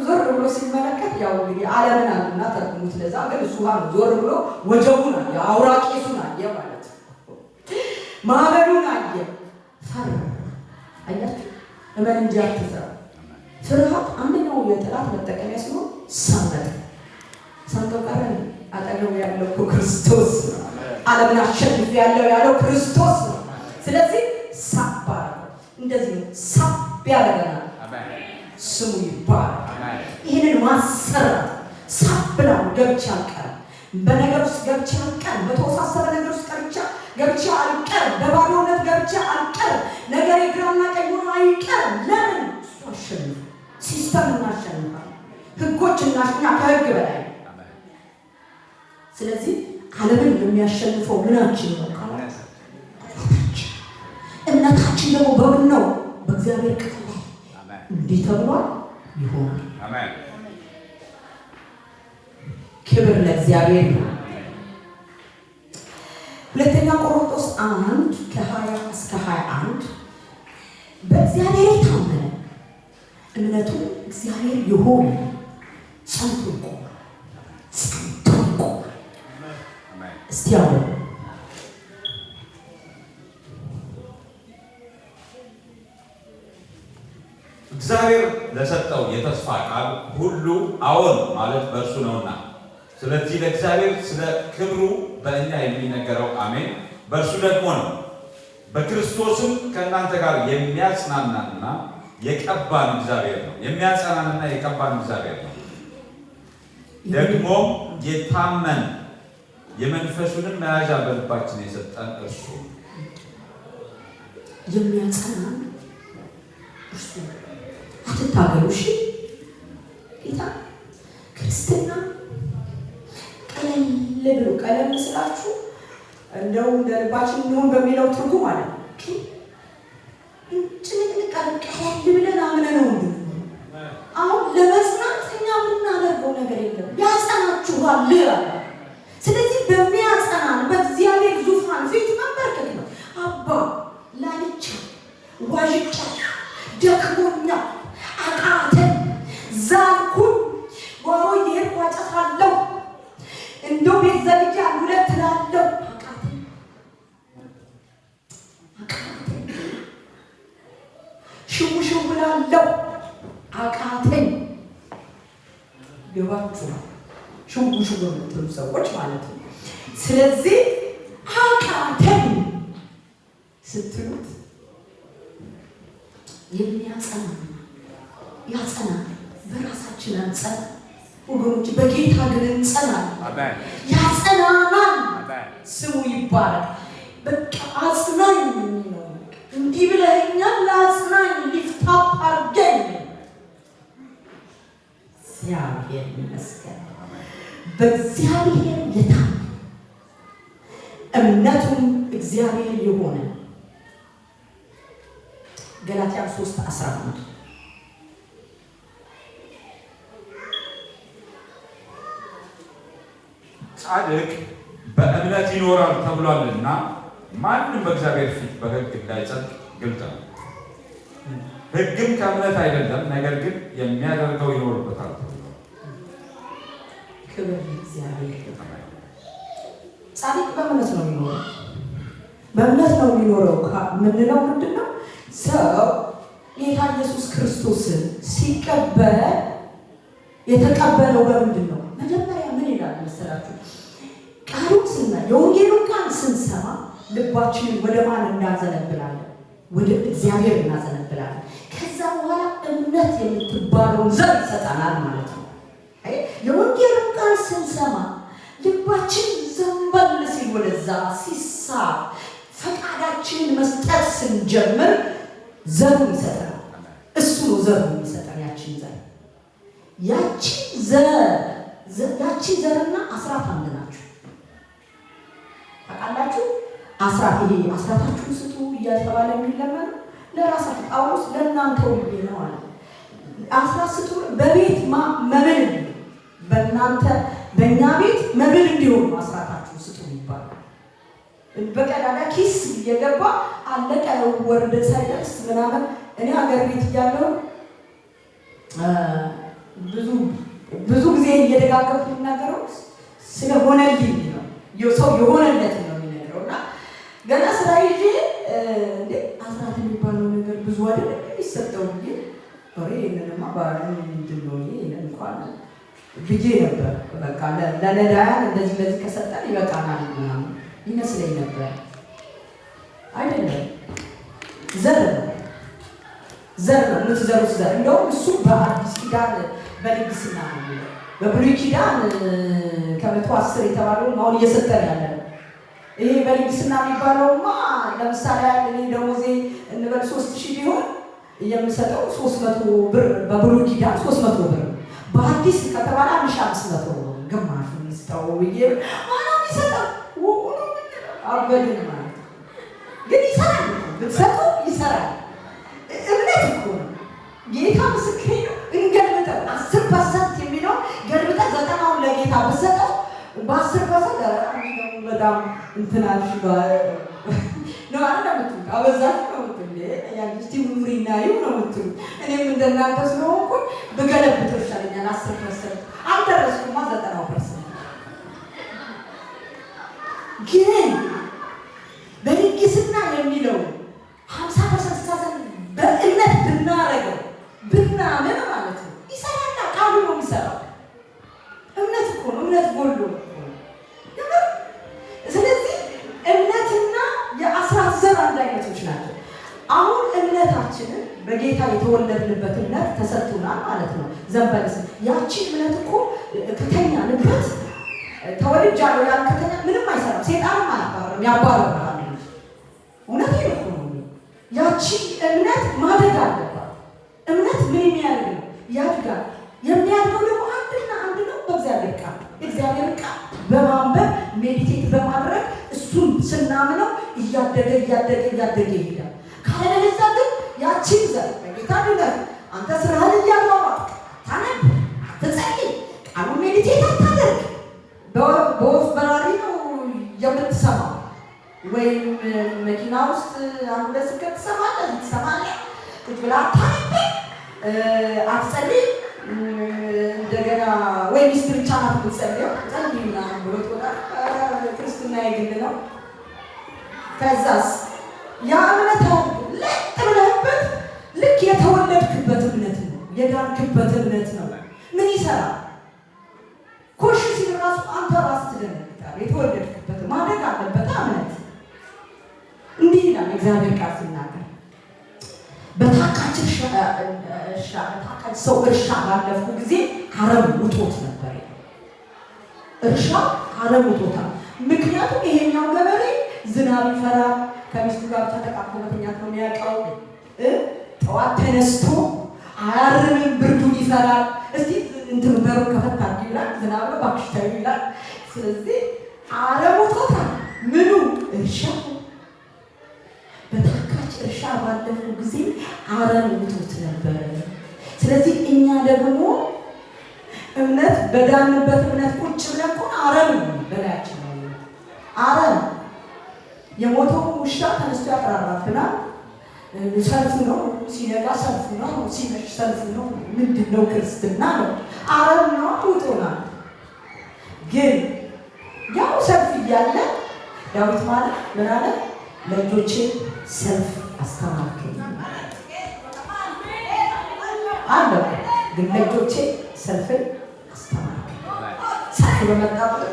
ዞር ብሎ ሲመለከት ያው እንግዲህ ዓለምን አሉና ተርጉሙት ለዛ ግን እሱ ዞር ብሎ ወጀቡን አየ፣ አውራቂሱን አየ ማለት ነው። ማዕበሉን አየ፣ ፈራ። አያችሁ እመን እንጂ አትፍራ። ፍርሃት አንደኛው የጠላት መጠቀሚያ ሲሆን ሰመጠ ሰምተው ቀረን። አጠገቡ ያለው ክርስቶስ ነው። ዓለምን አሸንፍ ያለው ክርስቶስ ነው። ስለዚህ ሳባ እንደዚህ ነው ሳብ ያደርገናል። ስሙ ይባላል። ይህንን ማሰራት ሳብላው ገብቻ አልቀርም፣ በነገር ውስጥ ገብቻ አልቀርም፣ በተወሳሰበ ነገር ውስጥ ገብቻ አልቀርም፣ በባዶነት ገብቻ አልቀርም፣ ነገሬ ግራና ቀኝ ሆኖ አይቀርም። ለምን እሱ አሸንፍ ሲስተም እናሸንፋለን፣ ህጎች እናሽኛ ከህግ በላይ። ስለዚህ ዓለምን የሚያሸንፈው ምናችን ነው? እምነታችን ደግሞ በምን ነው? በእግዚአብሔር ቃል ላይ እንዲህ ተብሏል ይሆናል። አሜን። ክብር ለእግዚአብሔር ነው። ሁለተኛ ቆሮንቶስ 1:20-21 በእግዚአብሔር የታመነ እምነቱ እግዚአብሔር የሆነ ጸንቶ ይቆማል። እስቲ አሁን እግዚአብሔር ለሰጠው የተስፋ ቃል ሁሉ አዎን ማለት በእርሱ ነውና፣ ስለዚህ ለእግዚአብሔር ስለ ክብሩ በእኛ የሚነገረው አሜን በእርሱ ደግሞ ነው። በክርስቶስም ከእናንተ ጋር የሚያጽናናና የቀባን እግዚአብሔር ነው። የሚያጽናናና የቀባን እግዚአብሔር ነው። ደግሞ የታመን የመንፈሱንም መያዣ በልባችን የሰጠን እርሱ የሚያጽናና እርሱ። አትታገሉ እሺ። ጌታ ክርስትና ቀለል ብሎ ቀለም ስላችሁ እንደው እንደ ልባችን እንሆን በሚለው ትርጉም አለ። ጭንቅንቅ ቀለል ብለን አምነነው እንዴ? አሁን ለመጽናት እኛ የምናደርገው ነገር የለም። ያጸናችኋል አለ። ስለዚህ በሚያጸናን በእግዚአብሔር ዙፋን ፊት መንበርከክ ነው። አባ ላልቻ ዋዥጫ ደክሞኛል፣ አቃተኝ፣ ዛልኩኝ፣ ጓሮ እየሄድኩ አጨሳለሁ፣ እንደው ቤት ዘግቼ አንድ ሁለት እላለሁ፣ አቃተኝ፣ ሽው እላለሁ፣ አቃተኝ። ገባችሁ? ሽው የምትሉ ሰዎች ማለት ነው። ስለዚህ አቃተኝ ስትሉት የሚያጸና ያጸና። በራሳችን አንጸና ወገኖች፣ በጌታ ግን እንጸናለን። አሜን። ያጸናናል። አሜን። ስሙ ይባረክ። በቃ አጽናኝ ነው። እንዲህ ብለኸኛል፣ ለአጽናኝ ሊፍታፕ አድርገኝ። እግዚአብሔር ይመስገን። በእግዚአብሔር የታመነ እምነቱም እግዚአብሔር የሆነ ገላትያ 3:11 ጻድቅ በእምነት ይኖራል ተብሏልና ማንም በእግዚአብሔር ፊት በሕግ እንዳይጸድቅ ግልጥ ነው። ሕግም ከእምነት አይደለም፣ ነገር ግን የሚያደርገው ይኖርበታል ተብሏል። ክብር ለእግዚአብሔር። ጻድቅ በእምነት ነው የሚኖረው። በእምነት ነው የሚኖረው ምንለው ምንድን ነው? ሰው ጌታ ኢየሱስ ክርስቶስን ሲቀበል የተቀበለው በምንድን ነው? መጀመሪያ ምን ይላል መሰላችሁ? ቃሉን ስናይ የወንጌሉን ቃል ስንሰማ ልባችንን ወደ ማን እናዘነብላለን? ወደ እግዚአብሔር እናዘነብላለን። ከዛ በኋላ እምነት የምትባለውን ዘር ይሰጠናል ማለት ነው። የወንጌሉን ቃል ስንሰማ ልባችን ዘንበል ሲል ወደዛ ሲሳብ ፈቃዳችንን መስጠት ስንጀምር ዘሩን ይሰጠናል። እሱ ነው ዘሩን የሚሰጠን። ያቺ ዘርና አስራት አንድ ናቸው። ታውቃላችሁ? አስራት ይሄ አስራታችሁን ስጡ እያተባለ የሚለመነው ለራሳችሁ ጳውሎስ ለእናንተ ሁሉ ነው አለ። አስራት ስጡ በቤት መብል በእናንተ በእኛ ቤት መብል እንዲሆን አስራታችሁን ስጡ ይባላል። በቀዳዳ ኪስ እየገባ አለቀ ወርደ ሳይደርስ ምናምን። እኔ ሀገር ቤት እያለሁ ብዙ ጊዜ እየደጋገፉ የሚናገረው ስለሆነልኝ ነው። ሰው የሆነለት ነው የሚነግረው እና ገና ስራ ይዤ እንዴ አስራት የሚባለው ነገር ብዙ አይደለም የሚሰጠው ብዬ ይህንንማ ምንድን ነው እንኳን ብዬ ነበር። በቃ ለነዳያን እንደዚህ ከሰጠን ይበቃናል ምናምን ይመስለኝ ነበር። አይደለም፣ ዘር ነው የምትዘሩት ዘር። እንደውም እሱ በአዲስ ኪዳን በልግስና ነው። በብሉይ ኪዳን ከ110 የተባለውን አሁን እየሰጠን ያለ ነው። ይሄ በልግስና የሚባለውማ ለምሳሌ እኔ ደሞዜ እንበል 3000 ቢሆን የምሰጠው 300 ብር፣ በብሉይ ኪዳን 300 ብር፣ በአዲስ ከተባለ 1500 ነው። ግማሹ ሚስጠው ብዬ ማነው የሚሰጠው? አበድን ማለት ግን ይሰራል። ብትሰጡ ይሰራል። እምነት እኮ ነው። ጌታ ምስክሬ ነው። እንገልብጠው 10% የሚለው ገልብጠው 90ውን ለጌታ ብትሰጠው በ10% በጣም እንትናልሽ ነው አይደል? አበዛት ነው እንዴ? ያንቺ ሙሪና ይው ነው እንትን እኔም እንደናንተ ስለሆንኩ በገለብጠው ይሻለኛል። 10% አልደረስኩማ 90%። ግን በልግስና የሚለው 50% በእምነት ብናረገው ብናምን ማለት ነው ይሰራል። ቃሉ ነው የሚሰራው። እምነት እኮ ነው። እምነት ጎሎ ነው። ስለዚህ እምነትና የአስራት ዘር አንድ አይነቶች ናቸው። አሁን እምነታችንን በጌታ የተወለድንበት እምነት ተሰጥቶናል ማለት ነው። ዘንበልስ ያቺ እምነት እኮ ከተኛንበት ተወልጃለሁ ያን ከተኛ ምንም አይሰራም። ሴጣንም አያባርም፣ ያባርራል። እውነቴን እኮ ነው። ያቺ እምነት ማደግ አለባት። እምነት ምን የሚያደርግ ነው? ያድጋል። የሚያድገው ደግሞ አንድና አንድ ነው፣ በእግዚአብሔር ቃል። እግዚአብሔር ቃል በማንበብ ሜዲቴት በማድረግ እሱን ስናምነው እያደገ ይሄዳል። ካለበለዚያ ግን ያቺን ዘር በጌታ ድነት አንተ ስራህን እያሯሯጥ ታነብ፣ አትጸልይ፣ ቃሉን ሜዲቴት አታደርግ፣ በወፍ በራሪ ነው የምትሰማው። ወይም መኪና ውስጥ አንዱ ለስብከት ትሰማለህ፣ ቁጭ ብላ አታነብ፣ አትጸልይ። እንደገና ወይ ሚስት ብቻ ናት የምትጸልየው፣ ጸልይና ብሎ ክርስትና የግል ነው። ከዛስ ያ እምነት ለጥ ብለህበት ልክ የተወለድክበት እምነት ነው፣ የዳንክበት እምነት ነው። ምን ይሰራል? ኮሽ ሲል ራሱ አንተ ራስህ ትደነግጣለህ። የተወለድክበት ማደግ አለበት እምነት። እንዲህ ይላል እግዚአብሔር ቃል ሲናገር በታካች ሰው እርሻ ባለፍኩ ጊዜ አረም ውጦት ነበር። እርሻ አረም ውጦታል። ምክንያቱም ይሄኛው ገበሬ ዝናብ ይፈራል። ከሚስቱ ጋር ተጠቃቅሞ መተኛት ነው የሚያውቀው። ጠዋት ተነስቶ አያርምም፣ ብርዱን ይፈራል። እስቲ እንትን በሩ ከፈታ ይላል፣ ዝናብ ባክሽታዩ ይላል። ስለዚህ አረም ውጦታል። ምኑ? እርሻ። በታካች እርሻ ባለፈው ጊዜ አረም ውጦት ነበር። ስለዚህ እኛ ደግሞ እምነት በዳንበት እምነት ቁጭ ብለን እኮ አረም በላያችን ነው። አረም የሞተው ውሻ ተነስቶ ያቀራራብናል። ሰልፉ ነው፣ ሲነጋ ሰልፉ ነው፣ ሲመሽ ሰልፉ ነው። ምንድን ነው? ክርስትና ነው። አረም ነው ውጦናል። ግን ያው ሰልፍ እያለ ዳዊት ማለት ምን አለ? ለልጆቼ ሰልፍ አስተማርኩኝ አለ። ግን ለልጆቼ ሰልፍን አስተማርኩኝ። ሰልፍ በመጣበት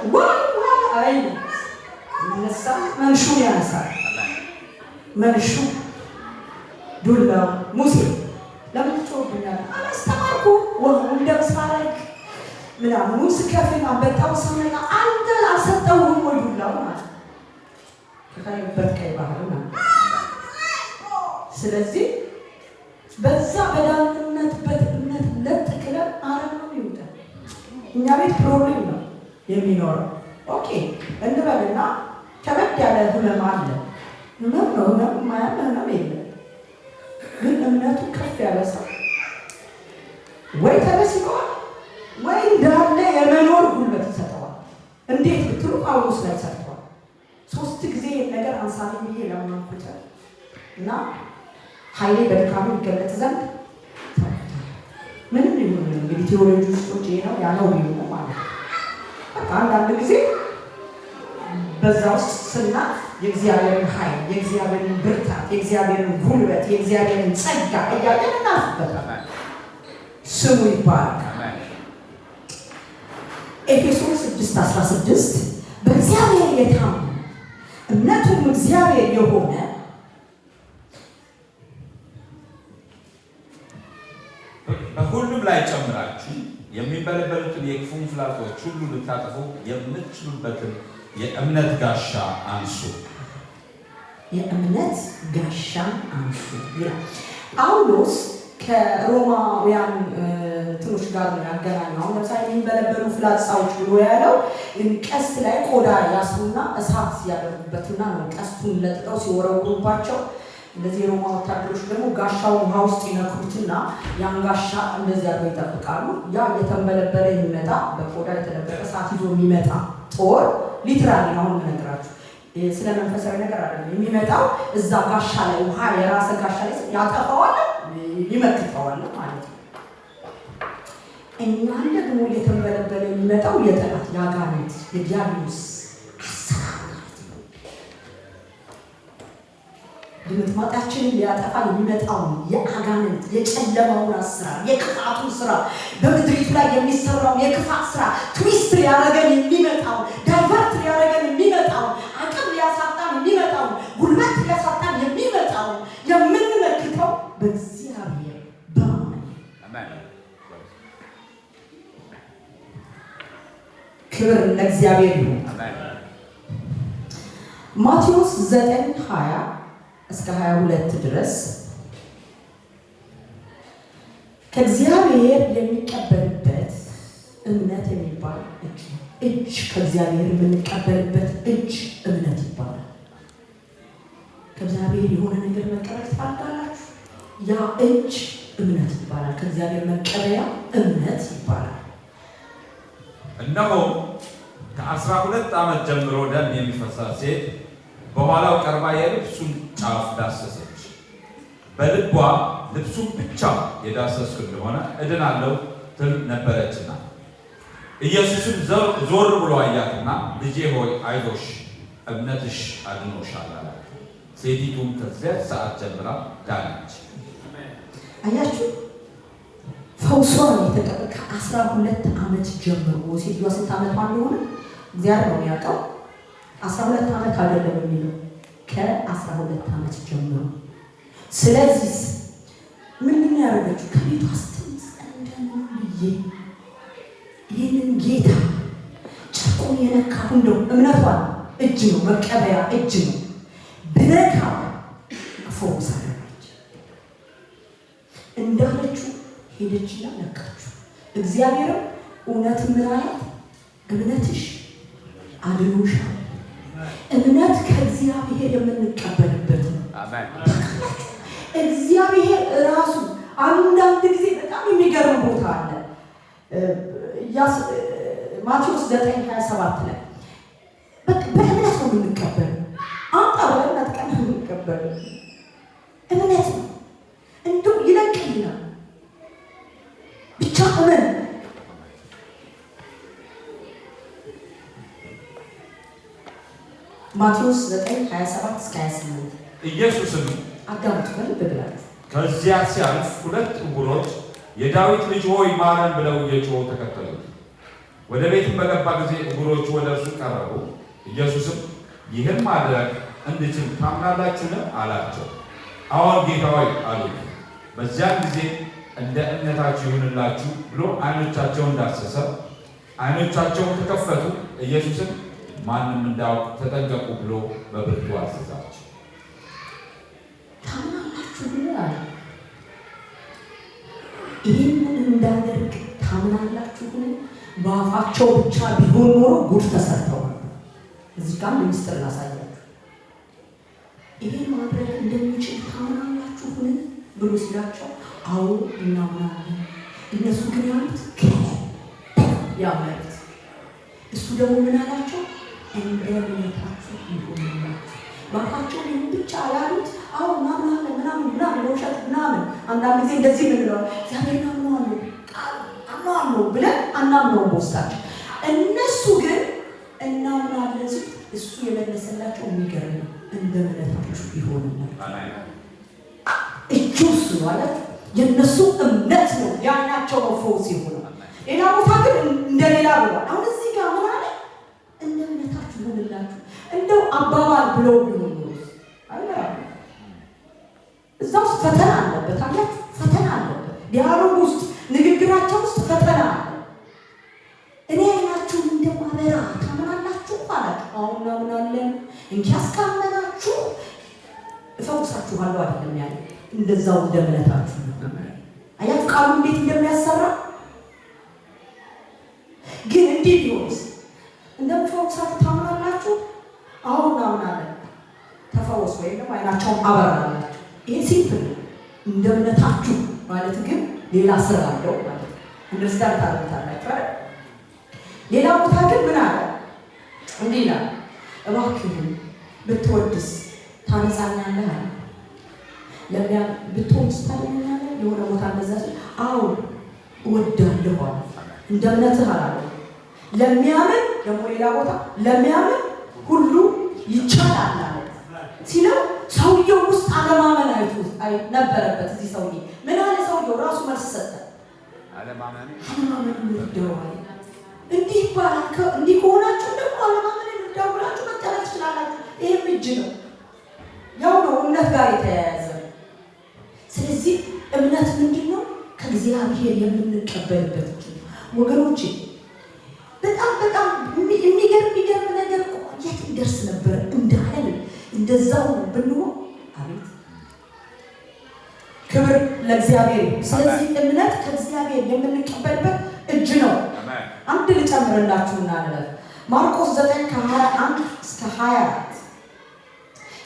አይ ይነሳ፣ መንሹን ያነሳል። መንሹ ዱላው ሙሴ ለምን ትጮህብኛለህ? አላስተማርኩ እንደ ምስራቅ ምናምኑ ስከፍል አንበጣው ሳመጣ አንተ አልሰጠውም ወይ ዱላው ማለት ከታይበት ቀይ ባህር ማለት። ስለዚህ በዛ በዳንነት በእምነት ለጥቅለን አረም ነው ይውጣል። እኛ ቤት ፕሮብሌም ነው የሚኖረው። ኦኬ እንበልና ከበድ ያለ ህመም አለ። ህመም ነው፣ ህመም ማያም ህመም የለም። ግን እምነቱ ከፍ ያለ ሰው ወይ ተመስሏል ወይ እንዳለ የመኖር ጉልበት ይሰጠዋል። እንዴት ብትሉ ጳውሎስ ላይ ሰርቷል። 3 ጊዜ ነገር አንሳሌ ብዬ ለማንኩት እና ኃይሌ በድካሙ ይገለጥ ዘንድ ምንም ይሁን እንግዲህ ቴዎሎጂ ውስጥ ነው ያለው ነው ማለት ነው። በቃ አንዳንድ ጊዜ በዛ ውስጥ ስናት የእግዚአብሔርን ኃይል፣ የእግዚአብሔርን ብርታት፣ የእግዚአብሔርን ጉልበት፣ የእግዚአብሔርን ጸጋ እያለን እናስበታለን። ስሙ ይባላል። ኤፌሶን 6:16 በእግዚአብሔር የታመነ እምነቱም እግዚአብሔር የሆነ በሁሉም ላይ ጨምራችሁ የሚበለበሉትን የክፉን ፍላጾች ሁሉ ልታጠፉ የምትችሉበትን የእምነት ጋሻ አንሱ። የእምነት ጋሻ አንሱ ይላል ጳውሎስ። ከሮማውያን ትኖች ጋር ያገናኘው ለምሳሌ የሚበለበሉ ፍላጻዎች ብሎ ያለው ቀስት ላይ ቆዳ ያስሩና እሳት ያደርጉበትና ነው ቀስቱን ለጥቀው ሲወረውሩባቸው። እንደዚህ የሮማ ወታደሮች ደግሞ ጋሻውን ውሃ ውስጥ ይነክሩትና ያን ጋሻ እንደዚህ አድርገው ይጠብቃሉ። ያ የተንበለበለ የሚመጣ በቆዳ የተደበቀ እሳት ይዞ የሚመጣ ጦር ሊትራሊ ነው የምነግራችሁ፣ ስለ መንፈሳዊ ነገር አይደለም። የሚመጣው እዛ ጋሻ ላይ ውሃ የራሰ ጋሻ ላይ ያጠፋዋል፣ ይመክተዋል ማለት ነው። እኛን ደግሞ የተንበለበለ የሚመጣው የጠላት የአጋንንት የዲያብሎስ ድምጥማጣችንን ሊያጠፋ የሚመጣውን የአጋንንት የጨለማውን አሰራር የክፋቱን ስራ በምድሪቱ ላይ የሚሰራውን የክፋት ስራ ትዊስት ሊያደርገን የሚመጣው ዳይቨርት ሊያደርገን የሚመጣው አቅም ሊያሳጣን የሚመጣው ጉልበት ሊያሳጣን የሚመጣው የምንመክተው በእግዚአብሔር በማመን ክብር ለእግዚአብሔር ይሁን። ማቴዎስ 9:20 እስከ 22 ድረስ ከእግዚአብሔር የሚቀበልበት እምነት የሚባል እጅ ከእግዚአብሔር የምንቀበልበት እጅ እምነት ይባላል። ከእግዚአብሔር የሆነ ነገር መቀበል ትፈልጋላችሁ? ያ እጅ እምነት ይባላል። ከእግዚአብሔር መቀበያ እምነት ይባላል። እነሆ ከ12 ዓመት ጀምሮ ደም የሚፈሳት ሴት በኋላው ቀርባ የልብሱን ጫፍ ዳሰሰች። በልቧ ልብሱን ብቻ የዳሰስኩ እንደሆነ እድናለሁ ትል ነበረችና፣ ኢየሱስም ዞር ብሎ አያትና ልጄ ሆይ አይዞሽ፣ እምነትሽ አድኖሻል አላት። ሴቲቱም ከዚያ ሰዓት ጀምራ ዳነች። አያችሁ፣ ፈውሷን የተቀበለ ከ12 ዓመት ጀምሮ። ሴትዮዋ ስንት ዓመቷ እንደሆነ እግዚአብሔር ነው የሚያውቀው። 12 ዓመት አይደለም የሚለው ከ12 ዓመት ጀምሮ። ስለዚህ ምንድን ነው ያደረገችው? ከቤቷ ስትጸንደን ብዬ ይህንን ጌታ ጨርቁን የነካሁ እንደው እምነቷን እጅ ነው መቀበያ እጅ ነው ብነካ እፈወሳለች እንዳለችው ሄደችና ነካችው። እግዚአብሔርም እውነት ምን አላት? እምነትሽ አድኖሻል። እምነት ከእግዚአብሔር የምንቀበልበት ነው። እግዚአብሔር ራሱ አንዳንድ ጊዜ በጣም የሚገርም ቦታ አለ። ማቴዎስ 9:27 ላይ በእምነት ነው የምንቀበል። አንተ በእምነት ቀን የምንቀበል እምነት ነው። እንደው ይለቅልናል ብቻ እመን። ማቴዎስ 9:27 እስከ 28 ኢየሱስም አዳምጡ ብላችሁ ከዚያ ሲያልፍ ሁለት ዕውሮች የዳዊት ልጅ ሆይ ማረን ብለው እየጮሁ ተከተሉት። ወደ ቤትም በገባ ጊዜ ዕውሮቹ ወደ እርሱ ቀረቡ። ኢየሱስም ይህን ማድረግ እንድችል ታምናላችሁን አላቸው። አዎን ጌታ ሆይ አሉት። በዚያን ጊዜ እንደ እምነታችሁ ይሁንላችሁ ብሎ ዓይኖቻቸውን ዳሰሰ። ዓይኖቻቸውን ተከፈቱ። ኢየሱስም ማንም እንዳያውቅ ተጠንቀቁ ብሎ በብርቱ አዘዛቸው። ታምናላችሁ ብሏል። ይህንን እንዳደርግ ታምናላችሁ ብሎ በአፋቸው ብቻ ቢሆን ኖሮ ጉድ ተሰርተው ነበር። እዚህ ጋር ምስጢር ላሳያችሁ። ይህን ማድረግ እንደሚችል ታምናላችሁ ብሎ ሲላቸው አዎ እናምናለን። እነሱ ግን ያሉት ያመኑት። እሱ ደግሞ ምን አላቸው? እንደ እምነታችሁ ይሁንላችሁ። በአፋቸው ይህን ብቻ ያሉት አዎ እናምናለን ምናምን ውሸት ምናምን። አንዳንድ ጊዜ እንደዚህ ምንለው እግዚአብሔር እናምነዋለን አምናለሁ ብለን አናምነውም በውስጣችን። እነሱ ግን እናምናለን ሲል እሱ የመለሰላቸው የሚገርም ነው። እንደ እምነታችሁ ይሆንላል። እጁስ ማለት የነሱ እምነት ነው ያናቸው ነው ፈውስ ይሆናል። ሌላ ቦታ ግን እንደሌላ ብሏል። አሁን እዚህ ጋር ምን አለ? እንደ እምነታችሁ ይሆንላችሁ። እንደው አባባል ብለው ቢሆን ነው አይደል? እዛ ውስጥ ፈተና አለበት አለ። ፈተና አለበት። ዲያሎግ ውስጥ ንግግራቸው ውስጥ ፈተና አለ። እኔ ያላችሁ እንደማበራ ታምናላችሁ ማለት አሁን እናምናለን። እንኪያስ ካመናችሁ እፈውሳችኋለሁ አይደለም ያለ። እንደዛው እንደ እምነታችሁ ነው። አያችሁ ቃሉ እንዴት እንደሚያሰራ። ግን እንዲህ ቢሆንስ እንደምፈውሳችሁ ታምናላችሁ? አሁን እናምናለን ተፈወሱ ወይም ደግሞ አይናቸውን አበራላችሁ። ይሄ ሲምፕል እንደ እምነታችሁ ማለት ግን ሌላ ስራ አለው ማለት ነው። እንደዚህ ታደርጉታላችሁ አይደል? ሌላ ቦታ ግን ምን አለ? እንዲህ ይላል እባክህን ብትወድስ ታነጻኛለህ አለ። ለሚያ ብትወድስ ታነጻኛለህ የሆነ ቦታ እንደዛ አዎ እወዳለሁ አለ። እንደ እምነትህ አላለ። ለሚያምን ደግሞ ሌላ ቦታ ለሚያምን ሁሉ ይቻላል አለ ሲለው ሰውየው ውስጥ አለማመን ነበረበት። እዚህ ሰውዬ ምን አለ? ሰውየው ራሱ መልስ ሰጠ። አለማመን ይወደዋል። እንዲህ ይባላል። እንዲህ ከሆናችሁ ደግሞ አለማመን ይወደዋላችሁ መጠራት ትችላላችሁ። ይሄም እጅ ነው፣ ያው ነው እምነት ጋር የተያያዘ። ስለዚህ እምነት ምንድነው? ከእግዚአብሔር የምንቀበልበት እጅ ነው ወገኖቼ። በጣም በጣም የሚገርም ነገር የት እንደርስ ነበር እንዳለን እንደዛው ብንሆን አቤት ክብር ለእግዚአብሔር። ስለዚህ እምነት ከእግዚአብሔር የምንቀበልበት እጅ ነው። አንድ ልጨምርላችሁና አለ ማርቆስ 9 ከ21 እስከ 24።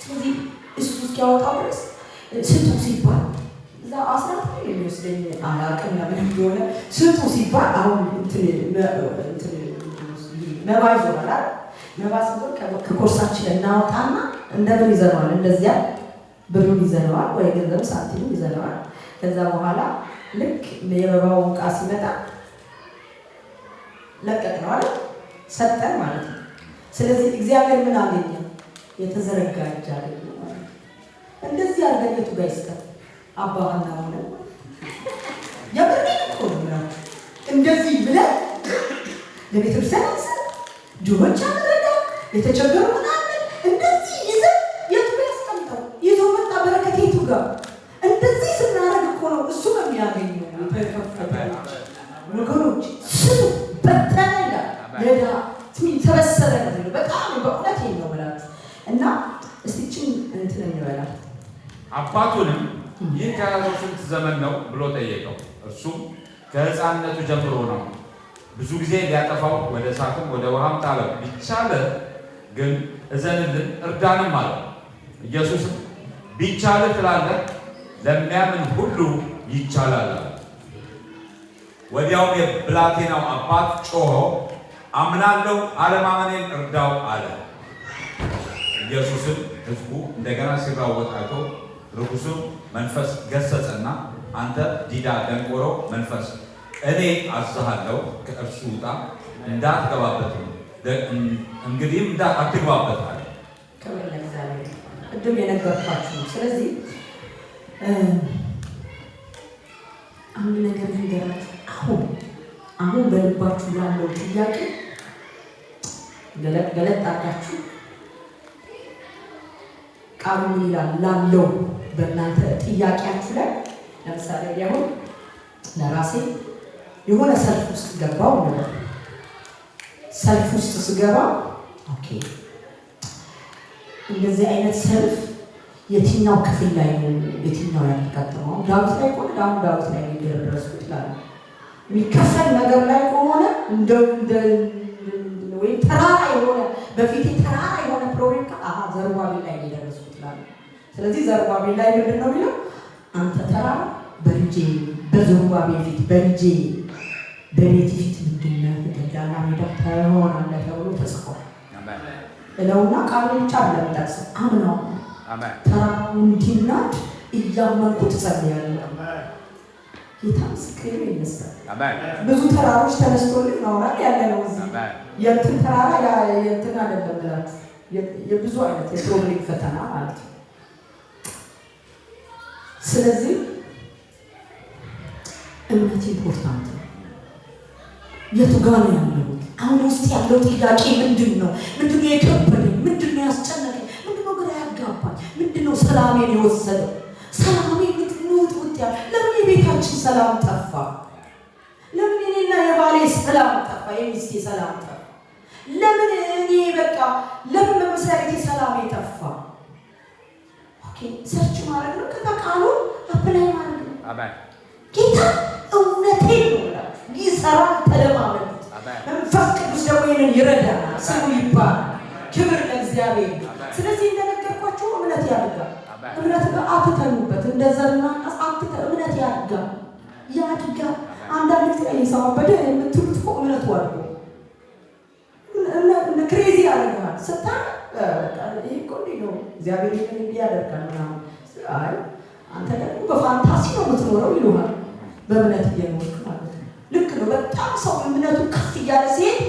ስለዚህ እሱ እስኪያወጣው ድረስ ስጡ ሲባል እዛ 14 የሚወስደኝ አላውቅም ለምን እንደሆነ ስጡ ሲባል አሁን መባ ይዞራል። መባ ሲዞር ከኮርሳችን እናወጣና እንደምን ይዘነዋል። እንደዚያ ብሩን ይዘነዋል ወይ ገንዘብ ሳንቲም ይዘነዋል። ከዛ በኋላ ልክ የመባው ዕቃ ሲመጣ ለቀቅነው አይደል? ሰጠን ማለት ነው። ስለዚህ እግዚአብሔር ምን አገኘ? የተዘረጋ እጅ አገኘ ማለት ነው። እንደዚህ አርገኘቱ ጋር ይስጠን አባባና ሆነ የብርቅ ነው እንደዚህ ብለን ለቤተክርስቲያን ጆሮች አደረጋ የተቸገሩ ምናምን እንደዚህ ይዘን የቱ ያስቀምጠው ይዞ መጣ በረከት የቱ ጋር እንደዚህ ስናደርግ እኮ ነው እሱ ነው የሚያገኘው። ወገኖች ስሙ በተና ይላል ለዳ ተበሰረ ነው። በጣም በእውነት ነው ብላችሁ እና እስቲችን እንትን እንበላል። አባቱንም ይህ ከያዘው ስንት ዘመን ነው ብሎ ጠየቀው። እርሱም ከሕፃንነቱ ጀምሮ ነው። ብዙ ጊዜ ሊያጠፋው ወደ እሳትም ወደ ውሃም ጣለው። ቢቻለ ግን እዘንልን እርዳንም አለው። ኢየሱስም ቢቻል ትላለህ፣ ለሚያምን ሁሉ ይቻላል አለ። ወዲያውም የብላቴናው አባት ጮሆ አምናለሁ፣ አለማመኔን እርዳው አለ። ኢየሱስም ሕዝቡ እንደገና ሲራወጥ አይቶ ርኩሱን መንፈስ ገሰጸና አንተ ዲዳ ደንቆሮ መንፈስ እኔ አዝሃለሁ ከእርሱ ውጣ፣ እንዳትገባበት ነው እንግዲህም አትግባበት አለ። ክብር ለእግዚአብሔር። ቅድም የነገርኳችሁ ነው። ስለዚህ አንድ ነገር ልንገራችሁ። አሁን በልባችሁ ያለው ጥያቄ ገለጥ አድርጋችሁ ቃሉ ይላል ላለው በእናንተ ጥያቄያችሁ ላይ ለምሳሌ ያሁን ለራሴ የሆነ ሰልፍ ውስጥ ገባው ነው። ሰልፍ ውስጥ ስገባ ኦኬ እንደዚህ አይነት ሰልፍ የትኛው ክፍል ላይ ነው የትኛው ያልተጋጠመው? ዳዊት ላይ ቆን ዳዊት ላይ እንደደረስኩት ይላል። የሚከፈል ነገር ላይ ከሆነ እንደ ወይ ተራራ የሆነ በፊት ተራራ የሆነ ፕሮግራም ዘሩባቤል ላይ እንደደረስኩት ይላል። ስለዚህ ዘሩባቤል ላይ ምንድን ነው የሚለው? አንተ ተራራ በልጄ በዘሩባቤል ፊት በልጄ በቤት ፊት ምንድነው ደጋና ሜዳ ትሆናለህ ተብሎ ተጽፏል። እለውና ቃሉ ብቻ ለምታስ አምነው ተራራው እንዲናድ እያመንኩት ጸልያለሁ። ጌታ ምስክሬ ነው ይነሳል። አሜን። ብዙ ተራሮች ተነስቶልን ማውራት ያለ ነው እዚህ። የእንትን ተራራ የእንትን አይደለም ብላችሁ የብዙ አይነት የፕሮብሌም ፈተና ማለት ነው። ስለዚህ እምነት ኢምፖርታንት ነው። የቱ ጋር ነው ያለው? አሁን ውስጥ ያለው ጥያቄ ምንድነው? ምንድነው የከበደኝ? ምንድነው ያስጨነቀኝ? ምንድነው ግራ ያጋባኝ? ምንድነው ሰላሜን የወሰደው? ሰላሜ ምንድነው ውጥ ያለ? ለምን የቤታችን ሰላም ጠፋ? ለምን እኔና የባሌ ሰላም ጠፋ? የሚስቴ ሰላም ጠፋ? ለምን እኔ በቃ ለምን በመስሪያ ቤቴ ሰላሜ ጠፋ? ኦኬ ሰርች ማድረግ ነው። ከዛ ቃሉን አፕላይ ማድረግ ነው። አሜን። ጌታ እውነቴን ነው ብላችሁ ይሰራል። ተለማመዱት። መንፈስ ቅዱስ ደግሞ ይሄንን ይረዳናል። ስሙ ይባላል። ክብር ለእግዚአብሔር። ስለዚህ እንደነገርኳችሁ እምነት ያድጋል። እምነት ጋር አትተኙበት። እንደዘርና እምነት ያድጋል። አንዳንድ ጊዜ ሰው አበደ የምትሉት እኮ እምነቱ አድጎ ክሬዚ ያደርጋል። ይሄ እኮ እንዲህ ነው እግዚአብሔር ይሄን እንዲህ ያደርጋል ምናምን። አይ አንተ ደግሞ በፋንታሲ ነው የምትኖረው ይሉሃል። በእምነት እየኖርክ ማለት ነው። ልክ ነው። በጣም ሰው እምነቱ ከፍ እያለ ሲሄድ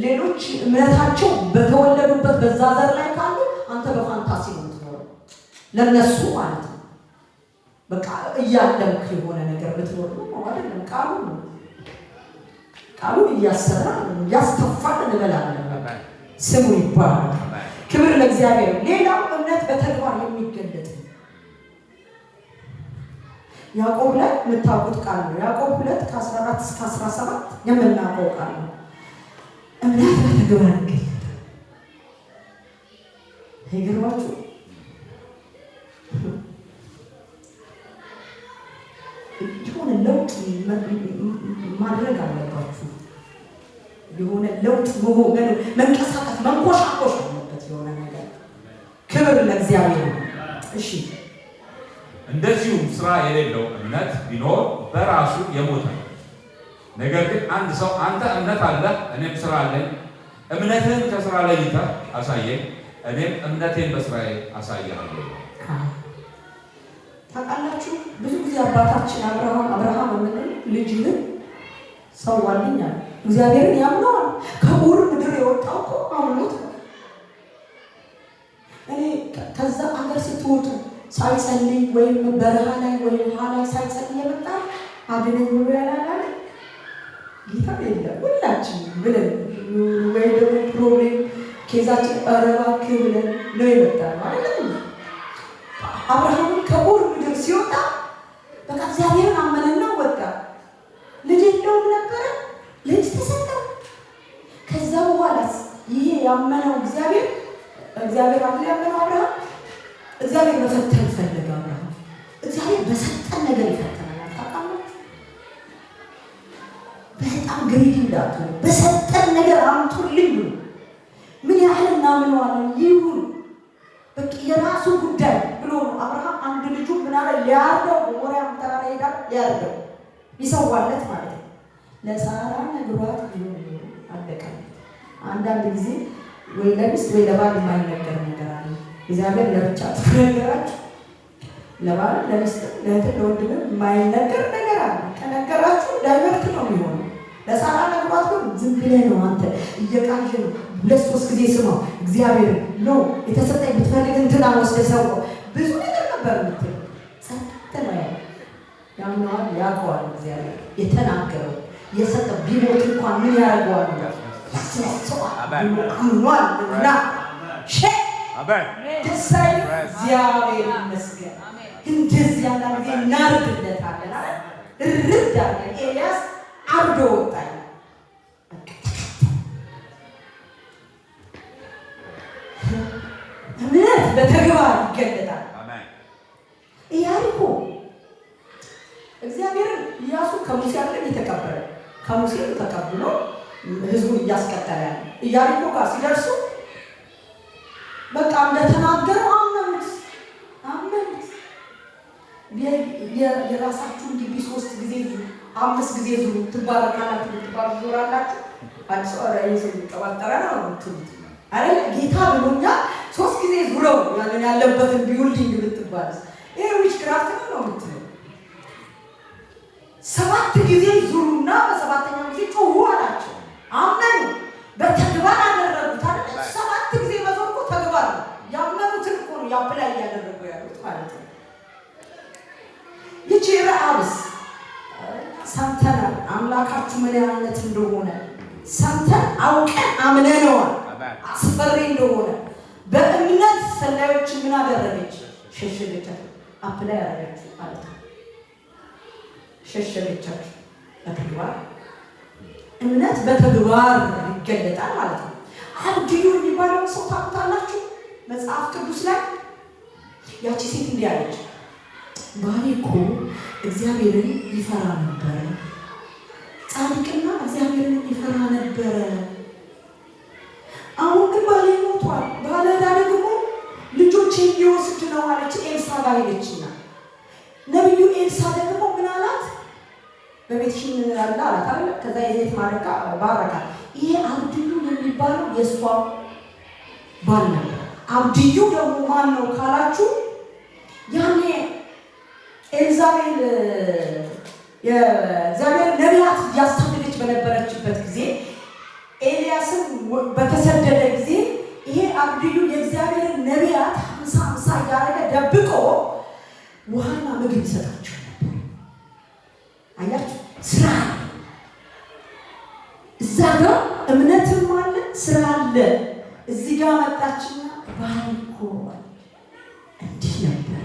ሌሎች እምነታቸው በተወለዱበት በዛ ዘር ላይ ካሉ አንተ በፋንታሲ ነው የምትኖረው ለነሱ ማለት ነው። በቃ እያለምክ የሆነ ነገር ብትኖር ነው አይደለም። ቃሉን እያሰራ እያስተፋን እንበላለን። ስሙ ይባላል። ክብር ለእግዚአብሔር። ሌላው እምነት በተግባር የሚገለጥ ነው። ያዕቆብ ላይ የምታውቁት ቃል ነው። ያዕቆብ 2:14 እስከ 17 የምናውቀው ቃል ነው። እምነት በተግባር ይገለጣል። ይገርማችሁ የሆነ ለውጥ ማድረግ አለባችሁ። የሆነ ለውጥ መንቀሳቀስ መንቆሻቆሽ አለበት የሆነ ነገር። ክብር ለእግዚአብሔር። እሺ እንደዚሁም ስራ የሌለው እምነት ቢኖር በራሱ የሞተ ነው። ነገር ግን አንድ ሰው አንተ እምነት አለህ እኔም ስራ አለኝ፣ እምነትህን ከስራ ለይተህ አሳየኝ፣ እኔም እምነቴን በስራዬ አሳያለሁ። ታውቃላችሁ ብዙ ጊዜ አባታችን አብርሃም የምንለው ልጅህን ሰዋልኝ አለ። እግዚአብሔርን ያምነዋል። ከኡር ምድር የወጣው እኮ አምኖት ነው። እኔ ከዛ አገር ስትወጡ ሳይጸልይ ወይም በረሃ ላይ ወይም ውሃ ላይ ሳይጸልይ የመጣ አድነኝ ብሎ ያላላለ ጌታ የለም። ሁላችን ብለን ወይ ደግሞ ፕሮብሌም ኬዛችን እባክህ ብለን ነው የመጣ ማለት ነው። አብርሃምን ከኡር ምድር ሲወጣ በቃ እግዚአብሔርን አመነና ወጣ። ልጅ የለውም ነበረ፣ ልጅ ተሰጠው። ከዛ በኋላስ ይሄ ያመነው እግዚአብሔር አለ ያመነው አብርሃም እግዚአብሔር መፈተን ፈለገ። አብርሃም እግዚአብሔር በሰጠን ነገር ይፈተናል። ታውቃላችሁ በጣም ግሪዲ እንዳትሆኑ በሰጠን ነገር አምጡልኝ ብሎ ምን ያህል እናምነዋለን ይሁን በቃ የራሱ ጉዳይ ብሎ ነው። አብርሃም አንድ ልጁ ምን አለ ሊያርደው በሞሪያ ተራራ ሄዳል ሊያርደው ይሰዋለት ማለት ነው። ለሳራ ነግሯት ይሁን አለቀ። አንዳንድ ጊዜ ወይ ለሚስት ወይ ለባል የማይነገር ነገር አለ። እግዚአብሔር ለብቻ ተነገራችሁ ለባል ለሚስት ለእህት ለወንድም የማይነገር ነገር አለ። ከነገራችሁ ዳይቨርት ነው የሚሆነው። ለሳራ ነግሯት ግን ዝም ብለህ ነው አንተ እየቃዥ ነው 2-3 ጊዜ ስማው እግዚአብሔር ነው የተሰጠኝ ብትፈልግ እንትና ወስደህ ሰው ብዙ ነገር ነበር የምትለው ጸጥ ነው ያምነዋል። ያውቀዋል እግዚአብሔር የተናገረው የሰጠው ቢሞት እንኳን ምን ያደርገዋል ነው አምኗል እና ደሳይ እግዚአብሔር ይመስገን። እንደዚህ ያለ ጊዜ እናርድለታለን አለ እርዳለን። ኤልያስ አርዶ ወጣኝ። እምነት በተግባር ይገለጣል። ኢያሪኮ እግዚአብሔርን ኢያሱ ከሙሴ አይደለም የተቀበለ ከሙሴ ተቀብሎ ህዝቡን እያስቀጠለ ያለ ኢያሪኮ ጋር ሲደርሱ በቃ እንደተናገረው አመኑት። የራሳችሁን ግቢ 3 ጊዜ 5 ጊዜ ዙሩ ትባረካላችሁ ትባረካላችሁ። አንቺ ኦራይስ ተባጠራ ነው ትሉት አይደል? ጌታ ብሎኛ 3 ጊዜ ዙረው ያለበትን ቢውልዲንግ ብትባል ይሄ ዊች ክራፍት ነው የምትለው። 7 ጊዜ ዙሩና በሰባተኛው ጊዜ ጮሁ አላቸው። አመኑ፣ በተግባር አደረጉት አይደል? 7 ጊዜ መዞር እኮ ተግባር ነው። ያመኑትን እኮ ነው ያፕላይ ያደረጉ ያሉት ማለት ነው። ይቺ ረዓብስ ሰምተናል አምላካችሁ ምን አይነት እንደሆነ ሰምተን አውቀን አምነነዋል አስፈሪ እንደሆነ በእምነት ሰላዮችን ምን አደረገች? ሸሸገቻቸው። አፕላይ አደረገች ማለት ነው። ሸሸገቻቸው በተግባር እምነት በተግባር ይገለጣል ማለት ነው። አብድዩ የሚባለው ሰው ታውቁታላችሁ? መጽሐፍ ቅዱስ ላይ ያቺ ሴት እንዲህ አለች፣ ባሌ እኮ እግዚአብሔርን ይፈራ ነበረ፣ ጻድቅና እግዚአብሔርን ይፈራ ነበረ። አሁን ግን ባሌ ሞቷል፣ ባለዕዳ ደግሞ ልጆቼን ሊወስድ ነው አለች። ኤልሳ ጋር ሄደችና ነቢዩ ኤልሳ ደግሞ ምን አላት? በቤትሽ ምን አለ አላት አይደል? ከዛ የዘይት ማረካ ባረካ። ይሄ አብድዩ የሚባለው የእሷ ባል ነበር። አብድዩ ደግሞ ማን ነው ካላችሁ ያኔ ኤልዛቤል የእግዚአብሔር ነቢያት እያሳደደች በነበረችበት ጊዜ ኤልያስን በተሰደደ ጊዜ ይሄ አብድዩ የእግዚአብሔር ነቢያት 50 እያደረገ ደብቆ ውሃና ምግብ ይሰጣቸው ነበር። አያችሁ ስራ እዛ ጋር እምነትም አለ ስራ አለ። እዚህ ጋር መጣችና ባልኮ እንዲህ ነበር።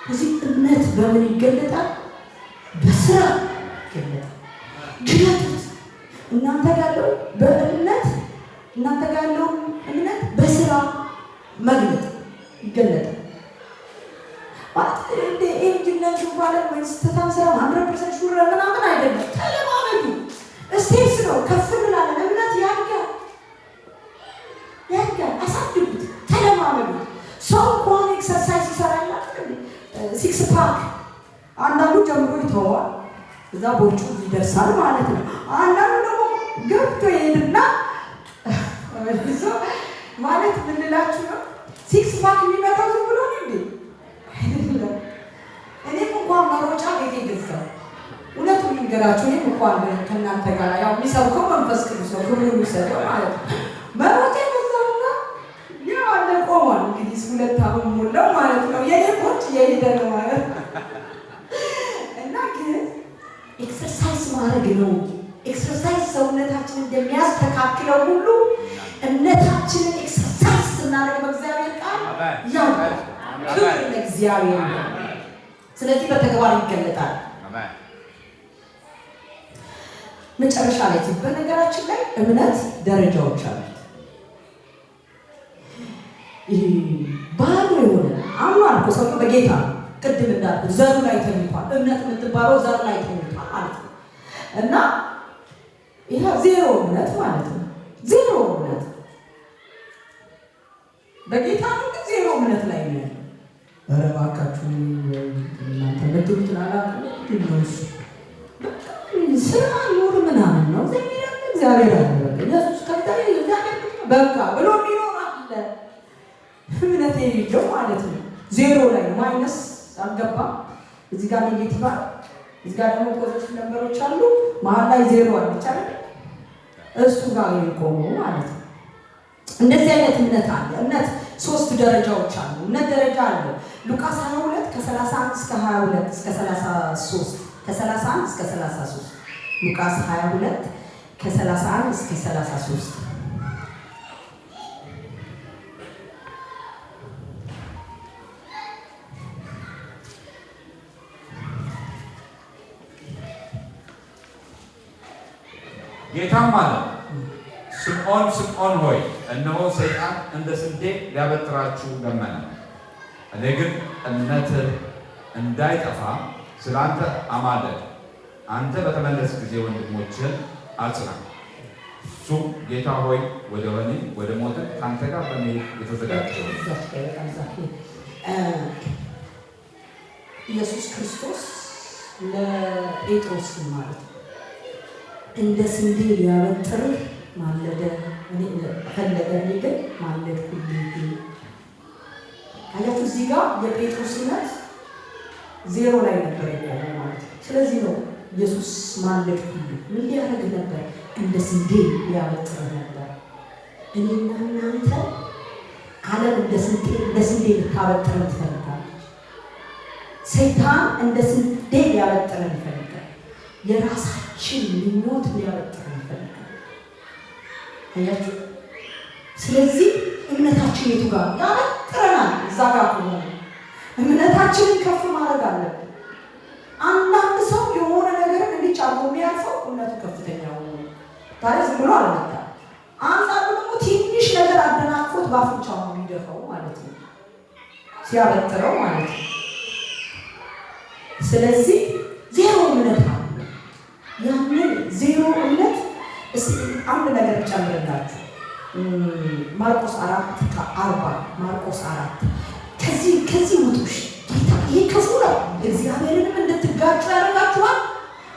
እዚህ እምነት በምን ይገለጣል? በስራ ይገለጣል። ግለጡት። እናንተ ያለው በእምነት እናንተ ያለው እምነት በስራ መግለጥ ይገለጣል። ማለት እንደ ኢንጂነር ማለት ወይ ስተታንሰራ 100% ሹር ምናምን አይደለም። ተለማመዱ። ስቴፕስ ነው። ከፍ እንላለን። እምነት ያድጋል። አሳድጉት። ተለማመዱ። ሰው እንኳን ኤክሰርሳይዝ ይሰራል። 6 ፓክ አንዳንዱ ጀምሮ ይተዋል፣ እዛ ቦርጩ ይደርሳል ማለት ነው። አንዳንዱ ደግሞ ገብቶ ይሄድና ማለት ምን ልላችሁ ነው? 6 ፓክ የሚመጣው ዝም ብሎ ነው እንዴ? እኔም እንኳን መሮጫ ቤቴ ገዛው። እውነቱን ልንገራችሁ፣ እኔም እንኳን ከእናንተ ጋር ያው የሚሰብከው መንፈስ ቅዱስ ነው፣ ክብሩን የሚሰጠው ማለት ነው። መሮጫ ገዛውና ያው አለ ቆሟል። እንግዲህ 2 ዓመት ሞላው ማለት ነው። የኔ ቦርጭ እየሄደ ነው ማለት እና ግን ኤክሰርሳይዝ ማድረግ ነው። ኤክሰርሳይዝ ሰውነታችንን እንደሚያስተካክለው ሁሉ እምነታችንን ኤክሰርሳይዝ ስናደርግ በእግዚአብሔር ቃል ያውቃል። ክብር ለእግዚአብሔር ነው። ስለዚህ በተግባር ይገለጣል። መጨረሻ ላይ በነገራችን ላይ እምነት ደረጃዎች አሉት። ባዶ የሆነ አምኗል እኮ ሰው በጌታ ቅድም እንዳልኩት ዘሩ ላይ ተኝቷል። እምነት የምትባለው ዘሩ ላይ ተኝቷል ማለት ነው። እና ይሄ ዜሮ እምነት ማለት ነው። ዜሮ እምነት በጌታ ነው፣ ግን ዜሮ እምነት ላይ ነው ያለው። ኧረ እባካችሁ እናንተ ለጥሩት አላውቅም ስራ ይኖር ምናምን ነው እግዚአብሔር አለ ኢየሱስ ከታይ እግዚአብሔር በቃ ብሎ የሚኖር አለ። እምነት የሌለው ማለት ነው ዜሮ ላይ ነው። ማይነስ አልገባም። እዚህ ጋር ኔጌቲቭ አለ፣ እዚህ ጋር ደግሞ ፖዚቲቭ ነምበሮች አሉ። መሀል ላይ ዜሮ አለች አይደል? እሱ ጋር ይቆሙ ማለት ነው። እንደዚህ አይነት እምነት አለ። እምነት 3 ደረጃዎች አሉ። እምነት ደረጃ አለ። ሉቃስ 22 ከ31 እስከ 22 እስከ 33 ከ31 እስከ 33 ሉቃስ 22 ከ31 እስከ 33 ጌታም አለ፣ ስምዖን ስምዖን ሆይ እነሆ ሰይጣን እንደ ስንዴ ሊያበጥራችሁ ለመነ። እኔ ግን እምነትህ እንዳይጠፋ ስለ አንተ አማለድ። አንተ በተመለስ ጊዜ ወንድሞችን አጽና። እሱም ጌታ ሆይ ወደ ወህኒ ወደ ሞት ከአንተ ጋር በመሄድ የተዘጋጀው ኢየሱስ ክርስቶስ ለጴጥሮስ ማለት ነው እንደ ስንዴ ሊያበጥርህ ማለደ ፈለገ። እኔ ግን ማለድኩልህ። አያችሁ እዚህ ጋር የጴጥሮስ እምነት ዜሮ ላይ ነበር የቆመው ማለት ነው። ስለዚህ ነው ኢየሱስ ማለድ ሁሉ ምን ሊያደርግ ነበር? እንደ ስንዴ ሊያበጥር ነበር። እኔና እናንተ ዓለም እንደ ስንዴ ልታበጥር ትፈልጋለች። ሰይጣን እንደ ስንዴ ሊያበጥር ይፈልጋል። የራሳችን ምኞት ሊያበጥር ይፈልጋል። አያችሁ? ስለዚህ እምነታችን የቱ ጋር ያበጥረናል? እዛ ጋር ሆነ እምነታችንን ከፍ ማድረግ አለብን። አንዳንድ ሰው የሆነ ነገርን እንዲጫወ የሚያልፈው እምነቱ ከፍተኛ ሆኖ ታዲያ ዝም ብሎ አልመጣም። አንዳንዱ ደግሞ ትንሽ ነገር አደናቅፎት በአፍንጫው ነው የሚደፋው ማለት ነው፣ ሲያበጥረው ማለት ነው። ስለዚህ ዜሮ እምነት አለ። ያንን ዜሮ እምነት አንድ ነገር ጨምርላችሁ ማርቆስ 4:40 ማርቆስ 4 ከዚህ ውጡሽ ጌታ ይሄ ክፉ ነው፣ እግዚአብሔርንም እንድትጋጩ ያደርጋችኋል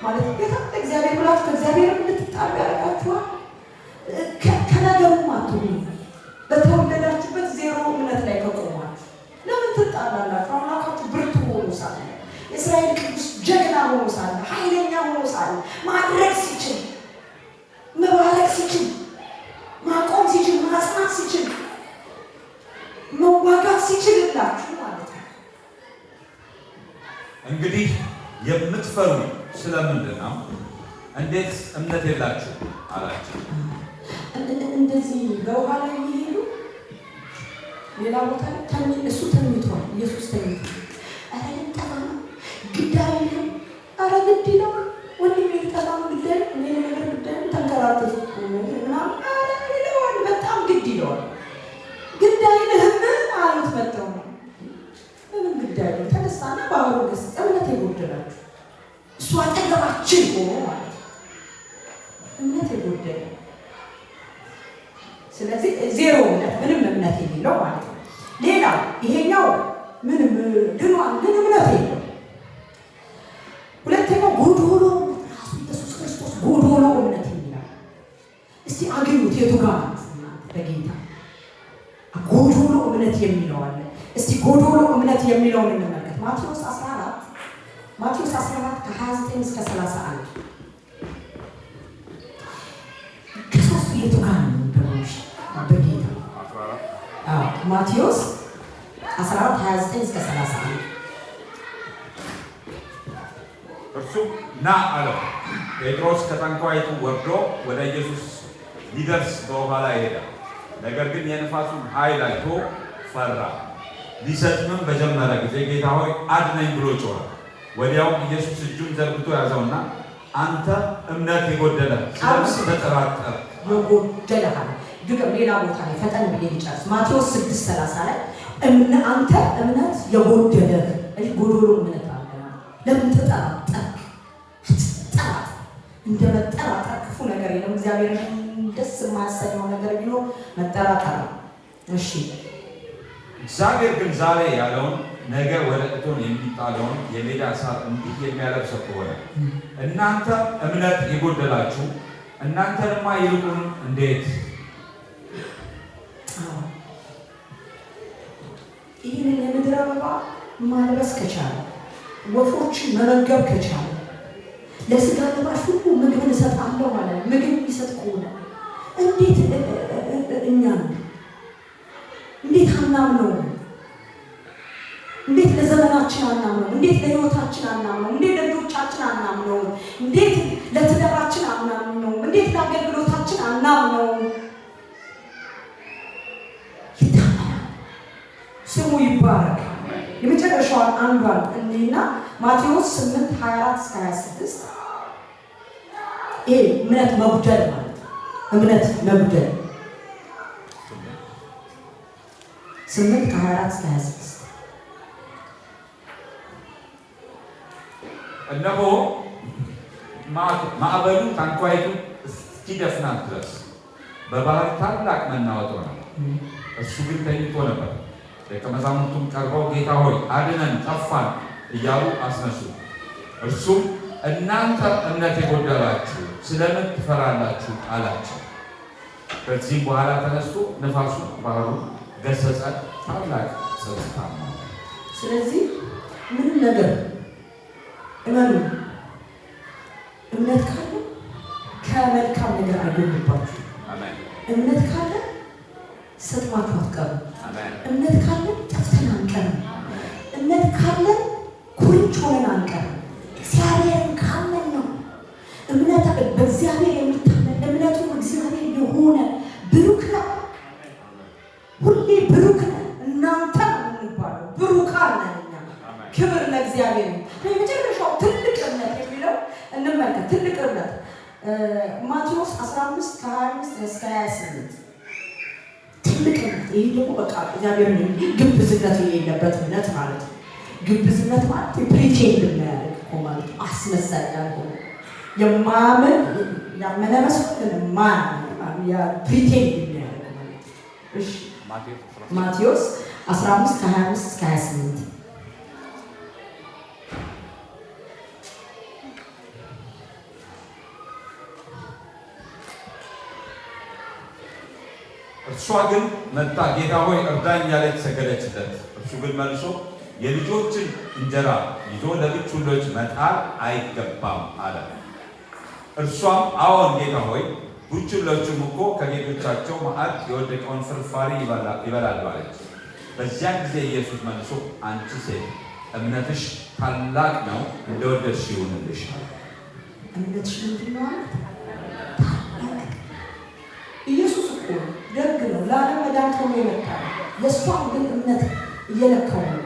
ማለት ጌታ እግዚአብሔር ብላችሁ ከእግዚአብሔርም እንድትጣሉ ያደርጋችኋል። ከነገሩም አትሁኑ። በተወለዳችሁበት ዜሮ እምነት ላይ ከቆማችሁ ለምን ትጣላላችሁ? አምላካችሁ ብርቱ ሆኖ ሳለ፣ የእስራኤል ቅዱስ ጀግና ሆኖ ሳለ፣ ኃይለኛ ሆኖ ሳለ፣ ማድረግ ሲችል፣ መባረክ ሲችል፣ ማቆም ሲችል፣ ማጽናት ሲችል፣ መዋጋት ሲችልላችሁ ማለት ነው። እንግዲህ የምትፈሩ ስለምንድን ነው? እንዴት እምነት የላችሁ አላቸው። እንደዚህ በውሃ ላይ የሚሄዱ ሌላ ቦታ ላይ እሱ ተኝቷል፣ ኢየሱስ ተኝቷል። ኧረ ልጠፋ ነው ግድ አይልም፣ ኧረ ግድ ነው ወንድሜ ልጠፋ ነው ግድ አይልም፣ እኔ ነገር ግድ አይልም፣ ተንከራተቱ ምናምን ይለዋል። በጣም ግድ ይለዋል። ግድ አይልህም አሉት። መጥተው ነው ምንም ግድ አይልም። ተነሳና ባህሩ ገስ እምነት የጎደላችሁ እሱ አጠገባችን ሆኖ ማለት ነው። እምነት የጎደለ ስለዚህ ዜሮ እምነት ምንም እምነት የሌለው ማለት ነው። ሌላው ይሄኛው ምንም ድኗል ግን እምነት የለው። ሁለተኛው ጎዶሎ ራሱ ኢየሱስ ክርስቶስ ጎዶሎ እምነት የሚለው እስቲ አገኙት። የቱ ጋር ናት በጌታ ጎዶሎ እምነት የሚለው አለ። እስቲ ጎዶሎ እምነት የሚለውን እንመልከት። ማቴዎስ 14 ከ29 እስከ 31 ከሶስቱ የቱ ጋር ነው በሮሽ በጌታ? ማቴዎስ 14 29 እስከ 31 እርሱም ና አለው። ጴጥሮስ ከታንኳይቱ ወርዶ ወደ ኢየሱስ ሊደርስ በውሃ ላይ ሄደ። ነገር ግን የነፋሱን ኃይል አይቶ ፈራ። ሊሰጥምም በጀመረ ጊዜ ጌታ ሆይ አድነኝ ብሎ ጮኸ። ወዲያውም ኢየሱስ እጁን ዘርግቶ ያዘውና አንተ እምነት የጎደለ ስለምን ተጠራጠር? የጎደለሃል ድገም። ሌላ ቦታ ላይ ፈጠን ብዬ ልጨርስ። ማቴዎስ 6:30 ላይ አንተ እምነት የጎደለ ጎዶሎ እምነት አለ። ለምን ተጠራጠር? እንደ መጠራጠር ክፉ ነገር የለም። እግዚአብሔር ደስ የማያሰኘው ነገር ቢኖር መጠራጠር ነው። እሺ እግዚአብሔር ግን ዛሬ ያለውን ነገ ወደ እቶን የሚጣለውን የሜዳ ሳር እንዲህ የሚያለብሰው ከሆነ እናንተ እምነት የጎደላችሁ እናንተንማ ይልቁን እንዴት! ይህንን የምድር አበባ ማልበስ ከቻለ፣ ወፎችን መመገብ ከቻለ፣ ለስጋ ለባሽ ሁሉ ምግብን እሰጣለሁ ማለት ምግብ የሚሰጥ ከሆነ እንዴት እኛ እንዴት አናምነው? እንዴት ለዘመናችን አናምነው? እንዴት ለሕይወታችን አናምነው? እንዴት ለልጆቻችን አናምነው? እንዴት ለትዳራችን አናምነው? እንዴት ለአገልግሎታችን አናምነው? ይታመናል። ስሙ ይባረክ። የመጨረሻዋን አንዷን እንዲና ማቴዎስ 8:24 እስከ 26 ይሄ እምነት መጉደል ማለት ነው። እምነት መጉደል 8:24 እስከ 26 እነሆ ማዕበሉ ታንኳይቱን እስኪደፍናት ድረስ በባህር ታላቅ መናወጥ ሆነ። እሱ ግን ተኝቶ ነበር። ደቀ መዛሙርቱም ቀርበው ጌታ ሆይ አድነን፣ ጠፋን እያሉ አስነሱ። እርሱም እናንተ እምነት የጎደላችሁ ስለምን ትፈራላችሁ አላቸው። ከዚህም በኋላ ተነስቶ ነፋሱ ባህሩን ገሰጸ፣ ታላቅ ጸጥታ ነው። ስለዚህ ምንም ነገር እመኑ። እምነት ካለ ከመልካም ነገር አይጎልባችሁ። እምነት ካለ ሰጥማችሁ አትቀሩም። እምነት ካለ ጠፍተን አንቀርም። እምነት ካለ ኩርንች ሆነን አንቀርም። እግዚአብሔርን ካመን ነው። እምነት በእግዚአብሔር የሚታመን እምነቱ እግዚአብሔር የሆነ ብሩክ ነው። ሁሌ ብሩክ ነው። እናንተ የምንባለው ብሩካን ነን እኛ። ክብር ለእግዚአብሔር። የመጨረሻው ትልቅ እምነት የሚለው እንመልከት። ትልቅ እምነት ማቴዎስ 15 ከ25 እስከ 28 ትልቅ እምነት። ይህ ደግሞ በቃ እግዚአብሔር ግብዝነት የሌለበት እምነት ማለት ነው። ግብዝነት ማለት ፕሪቴንድ የሚያደርግ እኮ ማለት ነው። አስመሳይ ያልሆነ የማያምን ያመነ መስሎን ፕሪቴንድ የሚያደርግ ማለት ነው። እሺ ማቴዎስ 15 ከ25 እስከ 28 እርሷ ግን መጣ፣ ጌታ ሆይ እርዳኝ እያለች ሰገደችለት። እርሱ ግን መልሶ የልጆችን እንጀራ ይዞ ለብቹሎች መጣል አይገባም አለ። እርሷም አዎን ጌታ ሆይ ቡችሎችም እኮ ከጌቶቻቸው ማዕድ የወደቀውን ፍርፋሪ ይበላሉ አለች። በዚያን ጊዜ ኢየሱስ መልሶ አንቺ ሴት እምነትሽ ታላቅ ነው፣ እንደወደድሽ ይሁንልሽ። እምነትሽ ምንድን ነው? ኢየሱስ እኮ ደግ ነው፣ ለዓለም መድኃኒት ሆኖ የመጣ ነው። የእሷን ግን እምነት እየለካው ነው።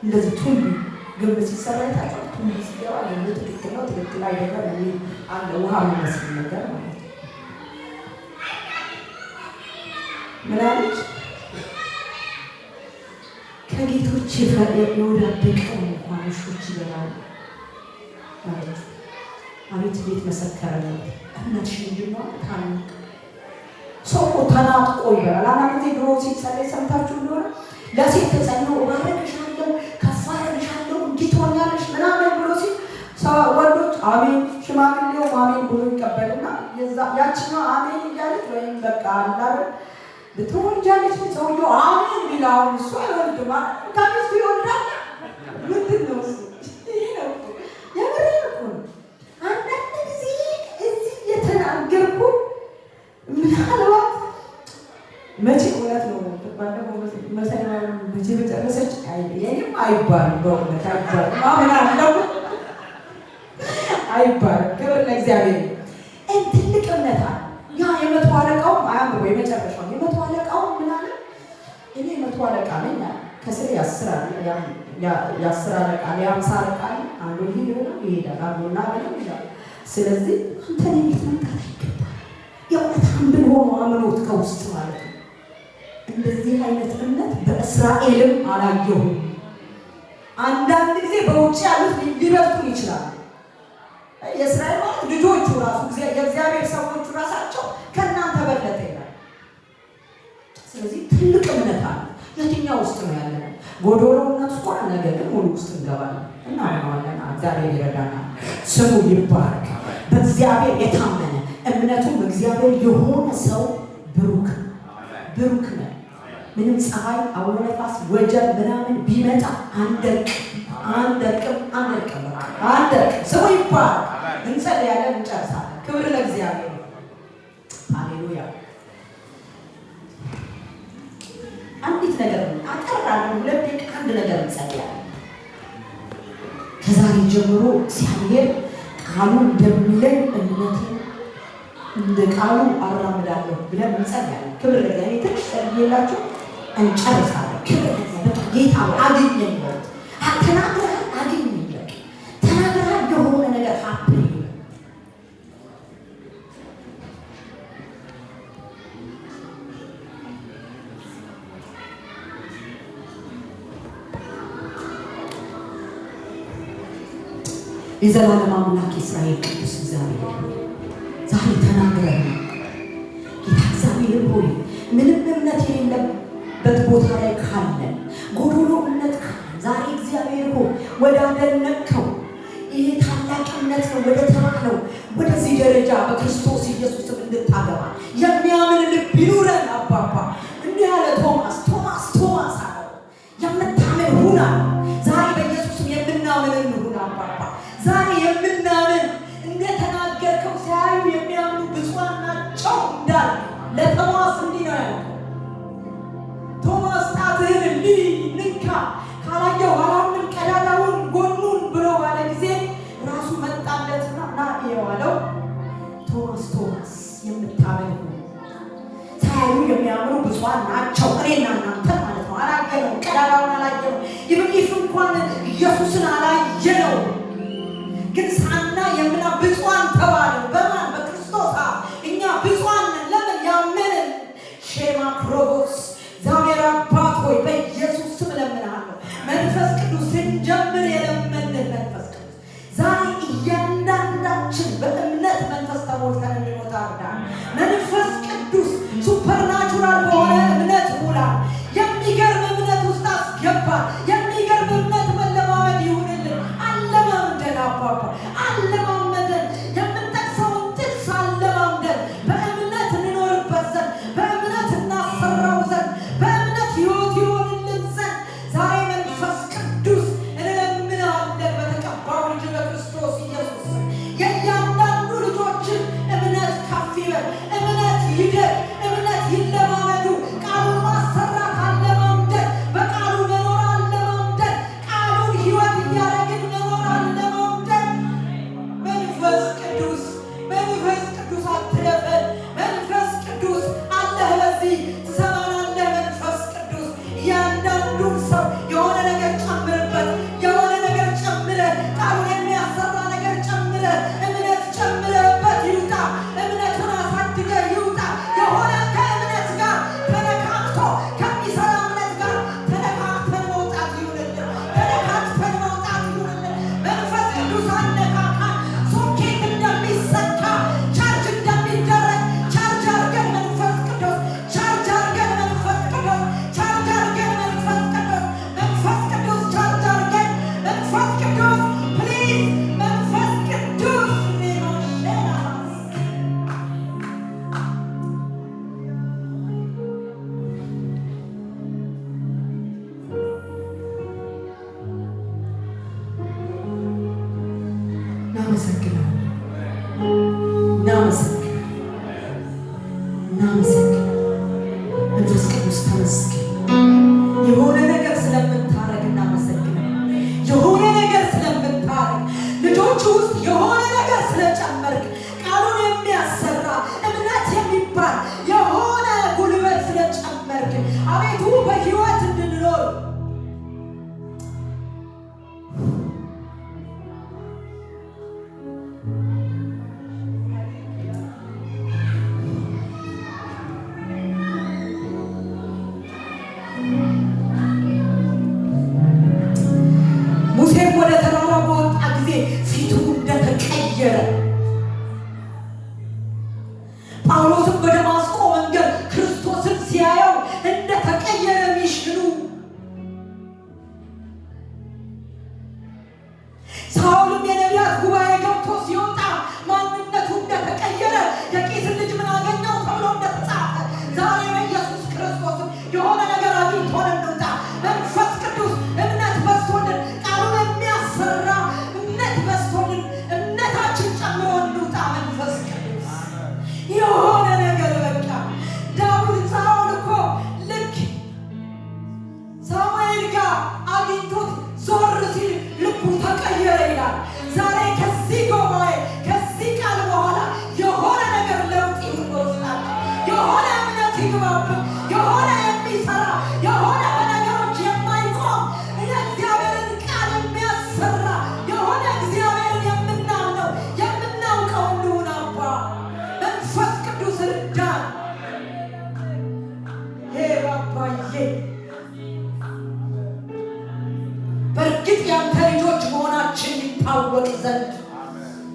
እንደዚህ ቱሉ ግንብ ሲሰራ የታጫው ቱሉ ሲገባ ግንብ ትክክል ነው ትክክል አይደለም የሚል አለ። ውሃ የሚመስል ነገር ማለት ነው። ምን አለች? ከጌቶች የወዳደቀውን እንኳን ውሾች ይበላሉ ማለት። አቤት ቤት መሰከረለት። እምነትሽ ምንድን ነው? ታላቅ ሰው እኮ ተናጥቆ ይበላል። አንዳንድ ጊዜ ድሮ ሲጸለይ ሰምታችሁ እንደሆነ ለሴት ተጸልዮ እባርክሻለሁ፣ ከፍ አደርግሻለሁ፣ እንዲህ ትሆኛለሽ ምናምን ብሎ ሲል ወንዶች አሜን፣ ሽማግሌው አሜን ብሎ ይቀበልና ያችኛው አሜን እያለች ወይም በቃ አላለ ብትወልጃለች ሰውየው አሜን ቢላውን እሱ አይወልድም ከሚስቱ ይወልዳል። ምንድን ነው እሱ? ይህ ነው የምሬ እኮ ነው። አንዳንድ ጊዜ እዚህ የተናገርኩ ምናልባት መቼ እውነት ነው ባለፈው መሰለኝ መቼ በጨረሰች የኔም አይባልም፣ በእውነት አይባልም። አሁን አለው አይባልም። ክብር ለእግዚአብሔር። ትልቅ እምነት አለ። ያ የመቶ አለቃው አያምሮ የመጨረሻው የመቶ አለቃው ምን አለ? እኔ የመቶ አለቃ ነኝ፣ ከስር የ10 አለቃ የ50 አለቃ አንዱ ይሄዳል አንዱና ብለው ይላል። ስለዚህ አንተ ቤት መምጣት አይገባል። የእውነት አንድን ሆኖ አምኖት ከውስጥ ማለት ነው። እንደዚህ አይነት እምነት በእስራኤልም አላየሁም። አንዳንድ ጊዜ በውጭ ያሉት ሊበልጡን ይችላል። የእስራኤል ማለት ልጆቹ ራሱ የእግዚአብሔር ሰዎቹ ራሳቸው ከእናንተ በለጠ ይላል። ስለዚህ ትልቅ እምነት አለ። የትኛው ውስጥ ነው ያለነው? ጎዶሎ እምነት ውስጥ ሆነ ነገር ግን ሙሉ ውስጥ እንገባለን እና እናዋለን። እግዚአብሔር ይረዳናል። ስሙ ይባረክ። በእግዚአብሔር የታመነ እምነቱም እግዚአብሔር የሆነ ሰው ብሩክ ብሩክ ነው። ምንም ፀሐይ፣ አውሎ ነፋስ፣ ወጀብ ምናምን ቢመጣ አንደርቅም። ስሙ ይባረክ። እንጸልያለን፣ እንጨርሳለን። ክብር ለእግዚአብሔር። ሃሌሉያ። አንዲት ነገር አቀራለሁ። 2 ደቂቃ አንድ ነገር እንጸልያለን። ከዛሬ ጀምሮ እግዚአብሔር ቃሉ እንደሚለኝ እምነቴን እንደ ቃሉ አራምዳለሁ ብለን እንጸልያለን። ክብር ለእግዚአብሔር። ትንሽ ጸልዬላችሁ እንጨርሳለን። ክብር ለእግዚአብሔር። ጌታ አግኘኝ ማለት ተናግረሃል፣ አግኘኝ ይላል። ተናግረሃል፣ የሆነ ነገር ሀፕን ይላል። የዘላለም አምላክ የእስራኤል ቅዱስ እግዚአብሔር ዛሬ ተናግረህ ጌታ እግዚአብሔር ሆይ ምንም እምነት የሌለበት ቦታ ላይ ካለን ጎዶሎ እምነት ካለን ዛሬ እግዚአብሔር ሆይ ወዳደነቅከው ይሄ ታላቅ እምነት ነው ወደ ተባለው ወደዚህ ደረጃ በክርስቶስ ኢየሱስም እንድታገባ የሚያምን ልብ ይኑረን። አባባ እንዲህ ያለ ቶማስ አለ የምታምን ሁና ዛሬ በኢየሱስም የምናምን እንሁና። አባባ ዛሬ የምናምን እንደተናገርከው ሲያዩ የሚያምኑ ብፁዓን ናቸው እንዳል ለቶማስ እንዲህ ነው ያለው። ቶማስ ጣትህን እንዲህ ንካ ካላየው ኋላውን ቀዳዳውን ጎኑን ብሎ ባለ ጊዜ ራሱ መጣለትና ና የዋለው ቶማስ የምታምን ሳያዩ የሚያምኑ ብፁዓን ናቸው። እኔና እናንተ ማለት ነው። አላየነው፣ ቀዳዳውን አላየነው፣ ይብቂፍ እንኳን ኢየሱስን አላየነው፣ ግን ሳና የምና ብፁዓን ተባልን። በማን? በክርስቶስ። እኛ ብፁዓን ነን። ለምን? ያመንን። ሼማ ክሮቦስ እግዚአብሔር አባት ሆይ በኢየሱስ ስም እለምንሃለሁ። መንፈስ ቅዱስ ስንጀምር የለመንን መንፈስ ቅዱስ ዛሬ እያንዳንዳችን በእምነት መንፈስ ተሞልተን እንድንወጣ እርዳን። መንፈስ ቅዱስ ሱፐርናቹራል በሆነ እምነት ሙላን። የሚገርም እምነት ውስጥ አስገባን። የሚገርም እምነት መለማመድ ይሁንልን። አለማምደን አባባ አለማመደን። የምንጠቅሰውን ጥቅስ አለማምደን በእምነት እንኖርበት ዘንድ በእምነት እናሰራው ዘንድ በእምነት ሕይወት ይሆንልን ዘንድ ዛሬ መንፈስ ቅዱስ እንለምናለን። በተቀባው ልጅ በክርስቶስ ኢየሱስ የእያንዳንዱ ልጆችን እምነት ከፍ ይበል፣ እምነት ይደግ፣ እምነት ይለማመዱ። ቃሉን ማሰራት አለማምደን፣ በቃሉ መኖር አለማምደን፣ ቃሉን ሕይወት እያደረግን መኖር አለማምደን። መንፈስ ቅዱስ አትለፈን። መንፈስ ቅዱስ አለህ፣ በዚህ ትሰማናለህ። መንፈስ ቅዱስ እያንዳንዱን ሰው የሆነ ነገር ጨምርበት፣ የሆነ ነገር ጨምረህ ቃሉን የሚያሰራ ነገር ጨምረህ እምነት ጨምረህበት ይውጣ። እምነቱን አሳድገህ ይውጣ። የሆነ ከእምነት ጋር ተነካክቶ ከሚሰራ እምነት ጋር ተነካክተን መውጣት ይሁንልን። ተነካክተን መውጣት ይሁንልን። መንፈስ ቅዱስ አነካካን። ሶኬት እንደሚሰካ ቻርጅ እንደሚደረግ ቻርጅ አድርገን መንፈስ ቅዱስ ቻርጅ አድርገን መንፈስ ቅዱስ ቻርጅ አድርገን መንፈስ ቅዱስ መንፈስ ቅዱስ ቻርጅ አድርገን መንፈስ ቅዱስ ፕሊዝ መንፈስ ቅዱስ እናመሰግናለን። መንፈስ ቅዱስ ተመስገን። የሆነ ነገር ስለምታረግ እናመሰግናለን። የሆነ ነገር ስለምታረግ ልጆቹ ውስጥ የሆነ ነገር ስለጨመርክ ቃሉን የሚያሰራ እምነት የሚባል የሆነ ጉልበት ስለጨመርክ አቤቱ በሕይወት እንድንኖር ሙሴም ወደ ተራራ በወጣ ጊዜ ፊቱ እንደተቀየረ ጳውሎስም በደማስቆ መንገድ ክርስቶስን ሲያየው እንደተቀየረ ሚሽኑ ሳውልም የነቢያት ጉባኤ ገብቶ ሲወጣ ማንነቱ እንደተቀየረ የቂስን ልጅ ምን አገኘው ተብሎ እንደተጻፈ ዛሬ በኢየሱስ ክርስቶስም የሆነ ነገር አግኝቶን እንውጣ። መንፈስ ቅዱስ እምነት በዝቶልን ቃሉን የሚያሰራ እምነት በዝቶልን እምነታችን ጨምሮ እንውጣ። መንፈስ ቅዱስ የሆነ ነገር በቃ ዳዊት ሳውል እኮ ልክ ሳሙኤል ጋር አግኝቶት ዞር ሲል ልቡ ተቀየረ ይላል። ዛሬ ከዚህ ጉባኤ ከዚህ ቃል በኋላ የሆነ ነገር ለውጥ ይሁን በውስጣችን። የሆነ እምነት ይግባብን። የሆነ የሚሰራ የሆነ በነገሮች የማይቆም የእግዚአብሔርን ቃል የሚያሰራ የሆነ እግዚአብሔርን የምናምነው የምናውቀው እንሁን። አባ መንፈስ ቅዱስ እርዳን። አባዬ በእርግጥ ያንተ ልጆች መሆናችን ይታወቅ ዘንድ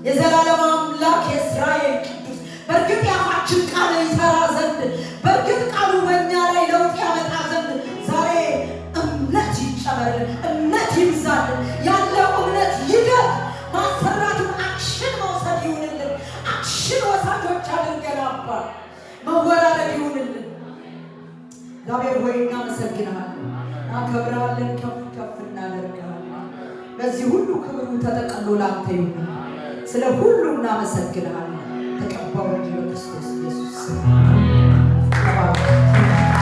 የዘላለም አምላክ የእስራኤል ቅዱስ በእርግጥ የአፋችን ቃል ይሰራ ዘንድ በእርግጥ ቃሉ በእኛ ላይ ለውጥ ያመጣ ዘንድ ዛሬ እምነት ይጨመርልን፣ እምነት ይብዛልን። ያለው እምነት ይደግ። ማሰራቱን አክሽን መውሰድ ይሁንልን። አክሽን ወሳጆች አድርገን አባ መወራረድ ይሁንልን። እግዚአብሔር ሆይ እናመሰግናለን፣ እናከብራለን፣ ከፍ ከፍ እናደርጋለን። በዚህ ሁሉ ክብሩ ተጠቃ ላንተ ይሁን። ስለ ሁሉ እናመሰግንሃለን። ተቀባው በክርስቶስ ኢየሱስ